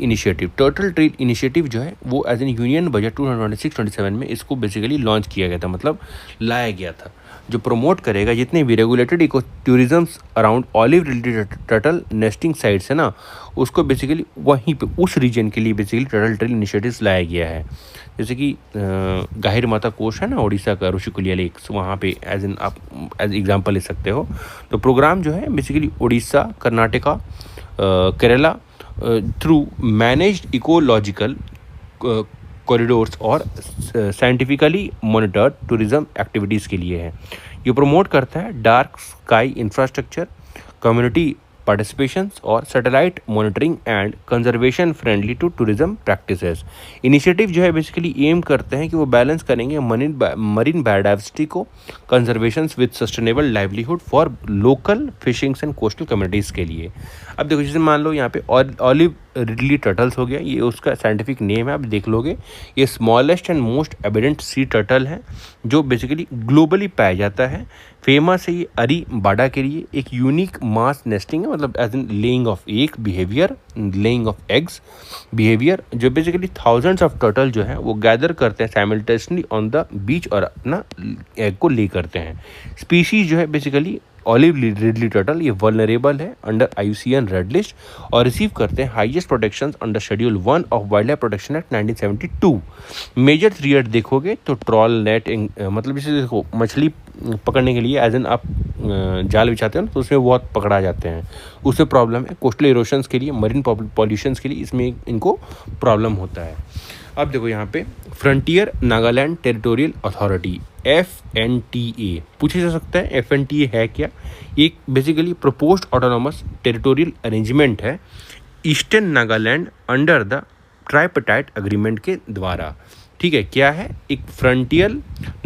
इनिशिएटिव जो है वो एज एन यूनियन बजट 2026-27 में इसको बेसिकली लॉन्च किया गया था, मतलब लाया गया था, जो प्रमोट करेगा जितने भी regulated eco tourisms around olive related turtle nesting sites है ना, उसको बेसिकली वहीं पे उस रीजन के लिए बेसिकली टर्टल ट्रेल इनिशिएटिव्स लाया गया है। जैसे कि गाहिर माता कोश है ना उड़ीसा का, ऋषिकुलिया लेक्स, वहाँ पे एज एग्जाम्पल ले सकते हो। तो प्रोग्राम जो है basically Orissa, Karnataka, Kerala through managed ecological corridors और साइंटिफिकली मॉनिटर्ड टूरिज्म एक्टिविटीज़ के लिए है। ये प्रमोट करता है dark sky infrastructure, community participations और satellite monitoring and conservation friendly to tourism practices. Initiative जो है बेसिकली एम करते हैं कि वो बैलेंस करेंगे मरीन बायोडाइवर्सिटी को conservation with sustainable livelihood for local fishings and coastal communities के लिए। अब देखो जैसे मान लो यहाँ पे ऑलिव रिडली टर्टल्स हो गया, ये उसका साइंटिफिक नेम है, आप देख लोगे। ये smallest and most evident sea turtle है जो बेसिकली ग्लोबली पाया जाता है। फेमस है ये अरी बाडा के लिए, एक यूनिक मास नेस्टिंग है, मतलब as in laying of eggs behaviour, जो बेसिकली थाउजेंड्स ऑफ टर्टल जो है वो गैदर करते हैं साइमल्टेनियसली ऑन द बीच और अपना एग को ले करते हैं। स्पीशीज जो है बेसिकली ऑलिव रिडली टर्टल ये वल्नरेबल है अंडर IUCN रेड लिस्ट और रिसीव करते हैं highest protection under schedule 1 of wildlife protection act 1972। Major threat देखोगे तो ट्रॉल नेट, मतलब जैसे देखो मछली पकड़ने के लिए एज एन आप जाल बिछाते हो ना तो उसमें बहुत पकड़ा जाते हैं, उससे प्रॉब्लम है। कोस्टल इरोशंस के लिए, मरीन पॉल्यूशंस के लिए इसमें इनको प्रॉब्लम होता है। अब देखो यहाँ पे frontier Nagaland territorial authority FNTA पूछा जा सकता है FNTA है क्या। ये basically proposed autonomous territorial arrangement है eastern Nagaland under the tripartite agreement के द्वारा। ठीक है, क्या है, एक फ्रंटियर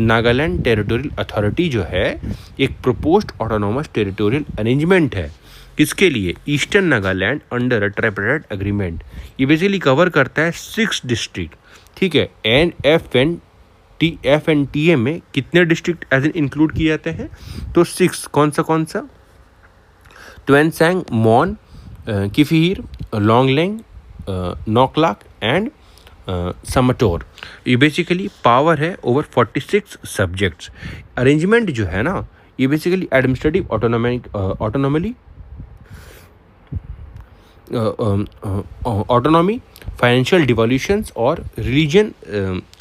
नागालैंड टेरिटोरियल अथॉरिटी जो है एक प्रपोज्ड ऑटोनॉमस टेरिटोरियल अरेंजमेंट है। किसके लिए? Eastern Nagaland under a tripartite agreement. ये बेसिकली कवर करता है 6 डिस्ट्रिक्ट। ठीक है, एंड FNTA में कितने डिस्ट्रिक्ट एज इंक्लूड किए जाते हैं? तो 6। कौन सा? ट्वेंसैंग, मॉन, किफिहिर, लॉन्गलेंग, नॉकलाक एंड समटोर। ये बेसिकली पावर है ओवर 46 सब्जेक्ट्स। अरेंजमेंट जो है ना ये basically administrative autonomy, financial devolutions और religion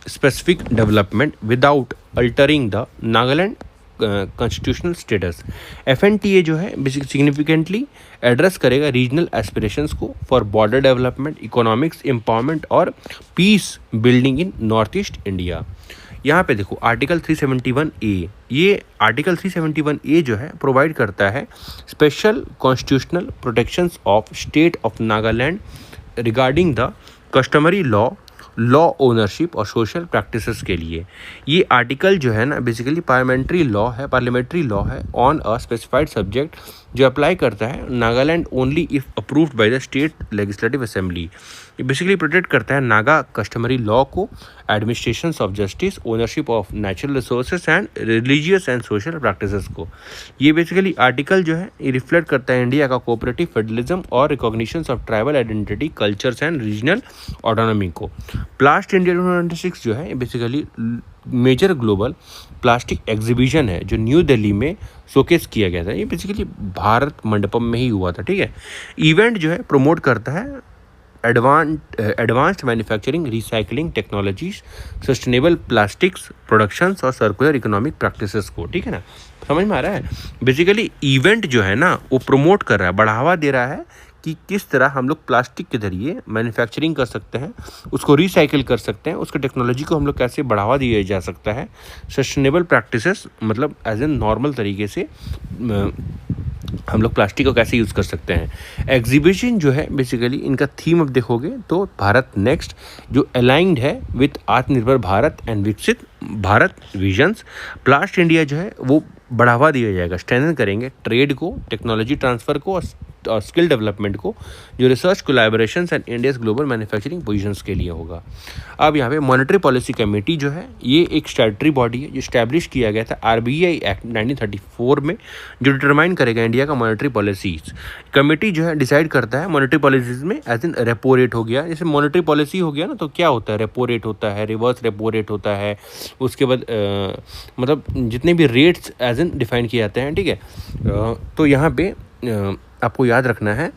specific development without altering the Nagaland constitutional status. FNTA जो है बेसिक सिग्निफिकेंटली एड्रेस करेगा रीजनल एस्पिरेशंस को for border development, economics empowerment और peace building in north east India. यहाँ पे देखो आर्टिकल 371A, ये आर्टिकल 371A जो है प्रोवाइड करता है special constitutional protections of state of Nagaland regarding the customary law ownership और सोशल प्रैक्टिसेस के लिए। ये आर्टिकल जो है ना बेसिकली पार्लियामेंट्री लॉ है ऑन अ स्पेसिफाइड सब्जेक्ट जो अप्लाई करता है Nagaland only if approved by the state legislative assembly. ये बेसिकली प्रोटेक्ट करता है नागा कस्टमरी लॉ को, administration of justice, ownership of natural resources and religious and social practices को। ये बेसिकली आर्टिकल जो है ये रिफ्लेक्ट करता है इंडिया का कोऑपरेटिव फेडरलिज्म और recognition of tribal identity, cultures and regional autonomy को। प्लास्ट इंडिया 2026 जो है basically major global plastic exhibition है जो न्यू दिल्ली में शोकेस किया गया था। ये बेसिकली भारत मंडपम में ही हुआ था। ठीक है, इवेंट जो है प्रमोट करता है advanced manufacturing, recycling technologies, sustainable plastics productions और सर्कुलर इकोनॉमिक प्रैक्टिसेस को। ठीक है ना, समझ में आ रहा है? बेसिकली इवेंट जो है ना वो प्रमोट कर रहा है, बढ़ावा दे रहा है कि किस तरह हम लोग प्लास्टिक के जरिए मैन्युफैक्चरिंग कर सकते हैं, उसको रिसाइकिल कर सकते हैं, उसके टेक्नोलॉजी को हम लोग कैसे बढ़ावा दिया जा सकता है, सस्टेनेबल प्रैक्टिसेस मतलब एज एन नॉर्मल तरीके से हम लोग प्लास्टिक को कैसे यूज़ कर सकते हैं। एग्जीबिशन जो है बेसिकली इनका थीम अब देखोगे तो भारत नेक्स्ट जो अलाइंड है विथ आत्मनिर्भर भारत एंड विकसित भारत विजन्स। प्लास्ट इंडिया जो है वो बढ़ावा दिया जाएगा, स्ट्रेंथन करेंगे ट्रेड को, टेक्नोलॉजी ट्रांसफ़र को और स्किल डेवलपमेंट को, जो research collaborations and India's global manufacturing positions के लिए होगा। अब यहाँ पे मॉनेटरी पॉलिसी कमेटी जो है ये एक स्टैट्यूटरी बॉडी है जो स्टैब्लिश किया गया था RBI एक्ट 1934 में, जो डिटरमाइन करेगा इंडिया का मॉनेटरी पॉलिसीज। कमेटी जो है डिसाइड करता है मॉनेटरी पॉलिसीज में एज इन रेपो रेट हो गया, जैसे मॉनेटरी पॉलिसी हो गया ना तो क्या होता है, रेपो रेट होता है, रिवर्स रेपो रेट होता है, उसके बाद मतलब जितने भी रेट्स एज इन डिफाइन किए जाते हैं। ठीक है, तो यहाँ पे आपको याद रखना है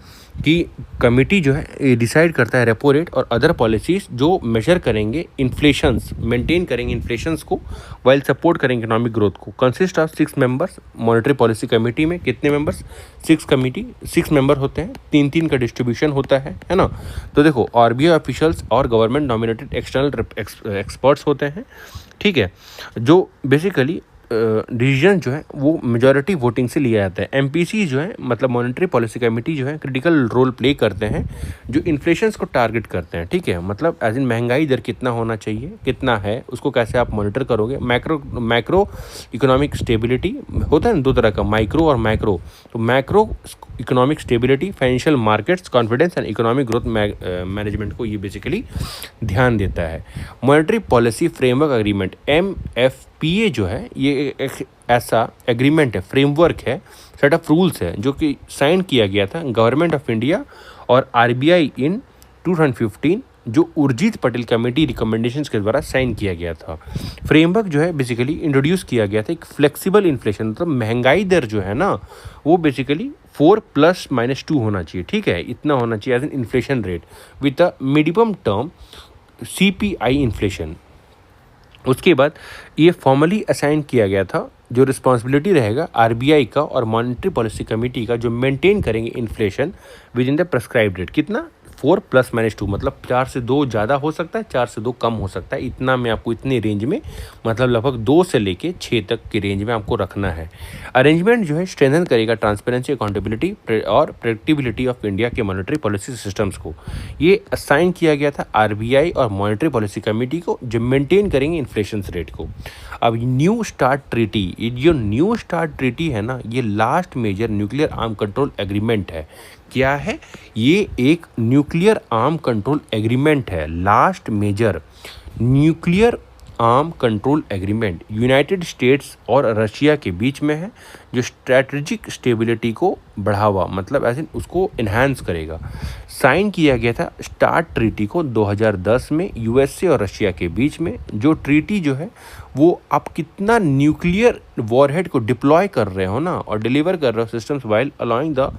कि कमेटी जो है ये डिसाइड करता है रेपो रेट और अदर पॉलिसीज़ जो मेजर करेंगे इन्फ्लेशंस, मेंटेन करेंगे इन्फ्लेशंस को वाइल सपोर्ट करेंगे इकोनॉमिक ग्रोथ को। Consist of 6 members. Monetary policy committee में कितने मेंबर्स? 6 मेंबर होते हैं, 3-3 का डिस्ट्रीब्यूशन होता है ना। तो देखो RBI ऑफिशियल्स और गवर्नमेंट नॉमिनेटेड एक्सटर्नल एक्सपर्ट्स होते हैं। ठीक है, जो बेसिकली डिसीजन जो है वो मेजॉरिटी वोटिंग से लिया जाता है। MPC जो है मतलब मॉनेटरी पॉलिसी कमेटी जो है क्रिटिकल रोल प्ले करते हैं जो इन्फ्लेशंस को टारगेट करते हैं। ठीक है, मतलब एज इन महंगाई दर कितना होना चाहिए, कितना है, उसको कैसे आप मॉनिटर करोगे। मैक्रो इकोनॉमिक स्टेबिलिटी होता है ना, 2 तरह का, माइक्रो और मैक्रो। तो macro economic stability, financial markets, confidence and economic growth management को ये बेसिकली ध्यान देता है। Monetary policy framework agreement MFPA जो है ये एक ऐसा एग्रीमेंट है, फ्रेमवर्क है, सेट ऑफ रूल्स है जो कि साइन किया गया था गवर्नमेंट ऑफ इंडिया और RBI इन 2015 जो उर्जित पटेल कमेटी रिकमेंडेशंस के द्वारा साइन किया गया था। फ्रेमवर्क जो है बेसिकली इंट्रोड्यूस किया गया था एक फ्लेक्सिबल इन्फ्लेशन, मतलब महंगाई दर जो है ना वो बेसिकली 4 ± 2 होना चाहिए, ठीक है, इतना होना चाहिए as an inflation rate with a minimum term CPI inflation. उसके बाद ये फॉर्मली असाइन किया गया था जो रिस्पॉन्सिबिलिटी रहेगा RBI का और मॉनेटरी पॉलिसी कमेटी का, जो मेंटेन करेंगे inflation with in the prescribed rate. कितना? 4 ± 2, मतलब 4 से 2 ज़्यादा हो सकता है, 4 से 2 कम हो सकता है, इतना में आपको इतने रेंज में, मतलब लगभग 2 से लेके 6 तक की रेंज में आपको रखना है। अरेंजमेंट जो है स्ट्रेंथन करेगा ट्रांसपेरेंसी, अकाउंटेबिलिटी और प्रेडिक्टिबिलिटी ऑफ इंडिया के मॉनेटरी पॉलिसी सिस्टम्स को। ये असाइन किया गया था RBI और मॉनेटरी पॉलिसी कमेटी को, जो मेंटेन करेंगे इन्फ्लेशन रेट को। अब न्यू स्टार्ट ट्रीटी, ये जो न्यू स्टार्ट ट्रीटी है ना, ये last major nuclear arm control agreement है। क्या है ये? एक न्यूक्लियर आर्म कंट्रोल एग्रीमेंट है, last major nuclear arm control agreement United States और रशिया के बीच में है, जो स्ट्रैटेजिक स्टेबिलिटी को बढ़ावा, मतलब ऐसे उसको इन्हांस करेगा। साइन किया गया था स्टार्ट ट्रीटी को 2010 में USA और रशिया के बीच में। जो ट्रीटी जो है वो आप कितना न्यूक्लियर वॉरहेड को डिप्लॉय कर रहे हो ना और डिलीवर कर रहे हो systems while allowing the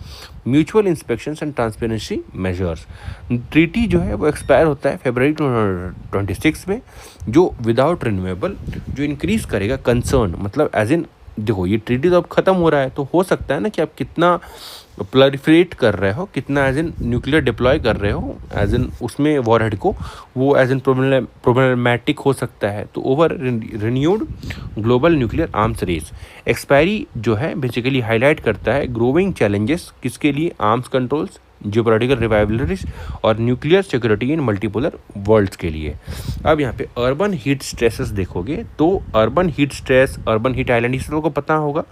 mutual inspections and transparency measures. Treaty जो है वो एक्सपायर होता है February 2026 में, जो विदाउट रिन्यूएबल, जो इंक्रीज करेगा कंसर्न, मतलब एज इन देखो ये ट्रीटी तो अब ख़त्म हो रहा है, तो हो सकता है ना कि आप कितना प्लॉरिफरेट कर रहे हो, कितना एज इन न्यूक्लियर डिप्लॉय कर रहे हो एज इन उसमें वॉरहेड को, वो एज इन प्रॉब्लमैटिक हो सकता है। तो over renewed global nuclear arms race expiry जो है बेसिकली हाईलाइट करता है ग्रोइंग चैलेंजेस किसके लिए? आर्म्स कंट्रोल्स, जियोपॉलिटिकल रिवाइवलरीज और nuclear security in multipolar worlds के लिए। अब यहाँ पे अर्बन हीट स्ट्रेसेस देखोगे तो urban heat stress, urban heat island, इस सबको पता होगा।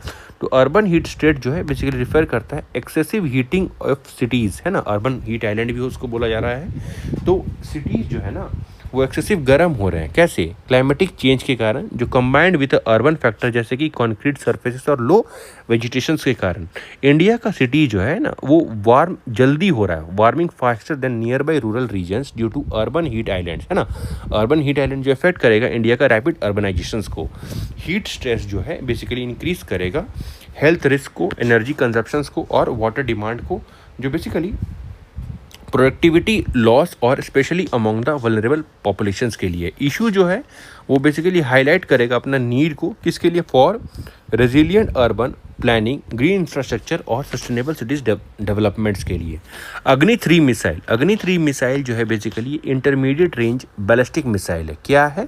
तो अर्बन हीट स्ट्रेस जो है बेसिकली रिफर करता है एक्सेसिव हीटिंग ऑफ सिटीज़, है ना, अर्बन हीट आइलैंड भी उसको बोला जा रहा है। तो सिटीज़ जो है ना वो एक्सेसिव गर्म हो रहे हैं, कैसे? क्लाइमेटिक चेंज के कारण, जो कंबाइंड विद अर्बन फैक्टर जैसे कि कंक्रीट सरफेसेस और लो वेजिटेशंस के कारण। इंडिया का सिटी जो है ना वो वार्म जल्दी हो रहा है, warming faster than nearby rural regions due to urban heat islands, है ना। अर्बन हीट आइलैंड जो इफेक्ट करेगा इंडिया का रैपिड अर्बनाइजेशंस को। हीट स्ट्रेस जो है बेसिकली इंक्रीज करेगा हेल्थ रिस्क को, एनर्जी कंजप्शंस को और वाटर डिमांड को, जो बेसिकली प्रोडक्टिविटी लॉस और specially among the vulnerable populations के लिए। इशू जो है वो बेसिकली हाईलाइट करेगा अपना नीड को, किसके लिए? For resilient urban planning, green infrastructure और सस्टेनेबल सिटीज डेवलपमेंट्स के लिए। अग्नि-3 मिसाइल, अग्नि-3 मिसाइल जो है basically intermediate range ballistic missile है। क्या है?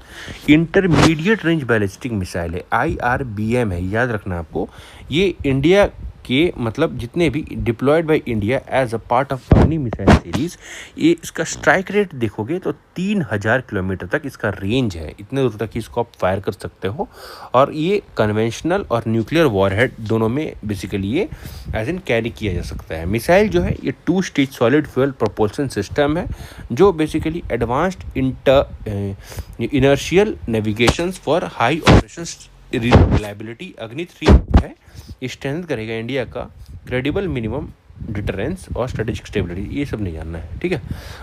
इंटरमीडिएट रेंज बैलिस्टिक मिसाइल है, IRBM है, याद रखना आपको। ये इंडिया के मतलब जितने भी deployed by India as a part of Agni missile series, ये इसका स्ट्राइक रेट देखोगे तो 3000 किलोमीटर तक इसका रेंज है, इतने दूर तक इसको आप फायर कर सकते हो। और ये कन्वेंशनल और न्यूक्लियर वॉरहेड दोनों में बेसिकली ये एज इन कैरी किया जा सकता है। मिसाइल जो है ये 2 stage solid fuel propulsion system है, जो basically advanced inertial navigation for high operations reliability. Agni है, स्ट्रेंथ करेगा इंडिया का क्रेडिबल मिनिमम डिटरेंस और स्ट्रेटेजिक स्टेबिलिटी। ये सब नहीं जानना है, ठीक है।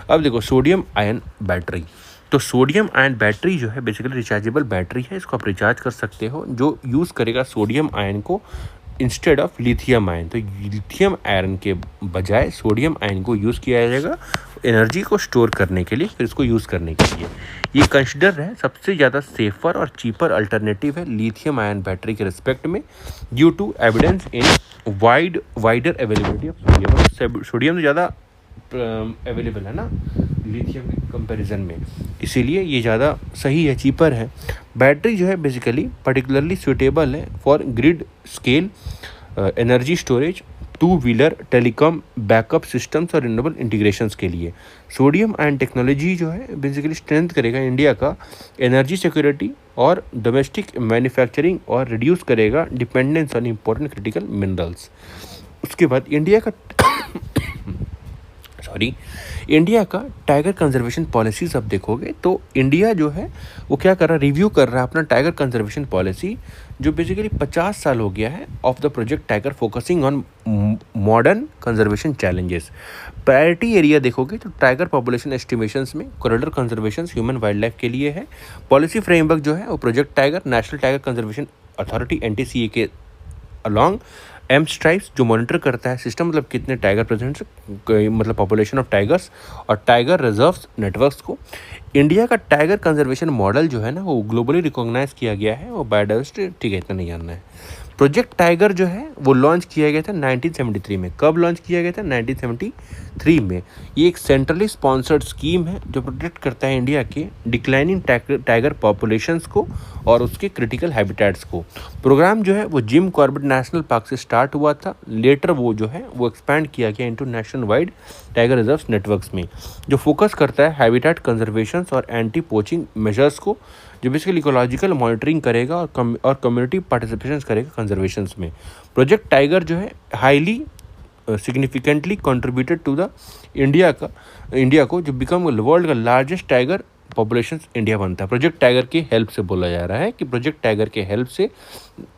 अब देखो सोडियम आयन बैटरी, तो सोडियम आयन बैटरी जो है बेसिकली रिचार्जेबल बैटरी है, इसको आप रिचार्ज कर सकते हो, जो यूज़ करेगा सोडियम आयन को इंस्टेड ऑफ लिथियम आयन। तो लिथियम आयन के बजाय सोडियम आयन को यूज़ किया जाएगा एनर्जी को स्टोर करने के लिए, फिर इसको यूज़ करने के लिए। ये कंसिडर है सबसे ज़्यादा सेफर और चीपर अल्टरनेटिव है लिथियम आयन बैटरी के रिस्पेक्ट में, due to evidence in wider availability of sodium. Sodium तो ज़्यादा अवेलेबल है ना लिथियम के कंपैरिजन में, इसीलिए ये ज़्यादा सही है, चीपर है। बैटरी जो है बेसिकली पर्टिकुलरली सूटेबल है for grid scale energy storage, 2 wheeler telecom backup systems और रिन्यूएबल इंटीग्रेशंस के लिए। सोडियम आयन टेक्नोलॉजी जो है बेसिकली स्ट्रेंथ करेगा इंडिया का एनर्जी सिक्योरिटी और डोमेस्टिक मैन्युफैक्चरिंग और रिड्यूस करेगा dependence on important critical minerals. उसके बाद इंडिया का सॉरी, इंडिया का टाइगर कंजर्वेशन पॉलिसीज आप देखोगे तो इंडिया जो है वो क्या कर रहा है, रिव्यू कर रहा है अपना टाइगर कंजर्वेशन पॉलिसी, जो बेसिकली 50 साल हो गया है of the project tiger, focusing on modern conservation challenges. Priority area देखोगे तो टाइगर पॉपुलेशन एस्टिमेशंस में corridor conservation human wild life के लिए है। पॉलिसी फ्रेमवर्क जो है वो project tiger, national tiger conservation authority NTCA के अलॉन्ग एम स्ट्राइप्स जो मॉनिटर करता है सिस्टम, मतलब कितने टाइगर प्रेजेंट्स, मतलब पॉपुलेशन ऑफ टाइगर्स और टाइगर रिजर्व्स नेटवर्क्स को। इंडिया का टाइगर कंजर्वेशन मॉडल जो है ना वो ग्लोबली रिकॉग्नाइज किया गया है, वो बायोडाइवर्सिटी, ठीक है इतना नहीं जानना है। प्रोजेक्ट टाइगर जो है वो लॉन्च किया गया था 1973 में। कब लॉन्च किया गया था? 1973 में। ये एक सेंट्रली स्पॉन्सर्ड स्कीम है जो प्रोटेक्ट करता है इंडिया के डिक्लाइनिंग टाइगर पॉपुलेशंस को और उसके क्रिटिकल हैबिटेट्स को। प्रोग्राम जो है वो जिम कॉर्बेट नेशनल पार्क से स्टार्ट हुआ था, लेटर वो जो है वो एक्सपैंड किया गया into national wide tiger reserve networks में, जो फोकस करता है हैबिटेट कंजर्वेशन और एंटी पोचिंग मेजर्स को, जो बेसिकली इकोलॉजिकल मॉनिटरिंग करेगा और कम्युनिटी पार्टिसिपेशन करेगा कंजर्वेशन में। प्रोजेक्ट टाइगर जो है highly significantly contributed to the India को जो बिकम वर्ल्ड का लार्जेस्ट टाइगर पॉपुलेशन इंडिया बनता है। प्रोजेक्ट टाइगर की हेल्प से बोला जा रहा है कि प्रोजेक्ट टाइगर के हेल्प से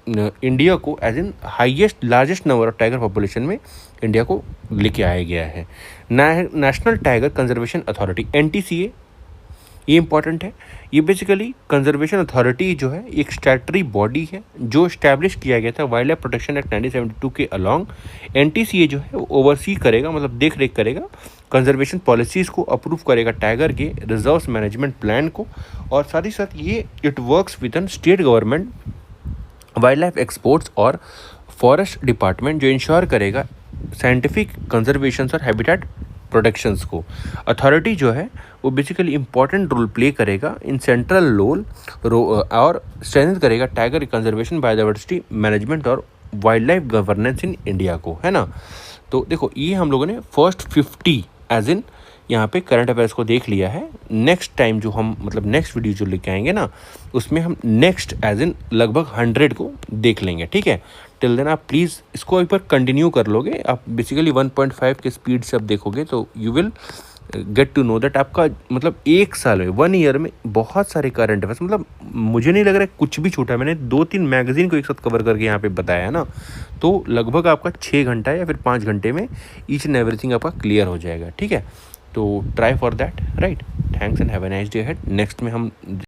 इंडिया को as in highest largest number of tiger population में इंडिया को लेके आया गया है। National tiger conservation authority NTCA, ये इंपॉर्टेंट है। ये बेसिकली कंजर्वेशन अथॉरिटी जो है एक स्टैट्यूटरी बॉडी है जो इस्टेब्लिश किया गया था वाइल्ड लाइफ प्रोटेक्शन एक्ट 1972 के अलॉन्ग। NTCA जो है वो ओवरसी करेगा, मतलब देख रेख करेगा कंजर्वेशन पॉलिसीज़ को, अप्रूव करेगा टाइगर के रिजर्व्स मैनेजमेंट प्लान को, और साथ ही साथ ये it works with an state government, wildlife exports और फॉरेस्ट डिपार्टमेंट, जो इंश्योर करेगा साइंटिफिक कंजर्वेशन और हैबिटेट प्रोटेक्शंस को। अथॉरिटी जो है वो बेसिकली इंपॉर्टेंट रोल प्ले करेगा इन सेंट्रल रोल और स्ट्रेंथन करेगा टाइगर कंजर्वेशन, बायोडाइवर्सिटी मैनेजमेंट और wildlife governance in India को, है ना। तो देखो ये हम लोगों ने फर्स्ट 50 एज इन यहाँ पे करंट अफेयर्स को देख लिया है। नेक्स्ट टाइम जो हम मतलब नेक्स्ट वीडियो जो लेके आएंगे ना उसमें हम नेक्स्ट एज इन लगभग 100 को देख लेंगे, ठीक है। टिल देन आप प्लीज़ इसको एक बार कंटिन्यू कर लोगे, आप बेसिकली 1.5 के स्पीड से आप देखोगे तो you will get to know that आपका मतलब 1 साल में 1 ईयर में बहुत सारे करंट अफेयर्स, मतलब मुझे नहीं लग रहा है कुछ भी छूटा। मैंने 2-3 मैगजीन को एक साथ कवर करके यहाँ पे बताया है ना, तो लगभग आपका 6 घंटा या फिर 5 घंटे में ईच एंड एवरीथिंग आपका क्लियर हो जाएगा, ठीक है। तो try for that, right. Thanks and have a nice day ahead. Next में हम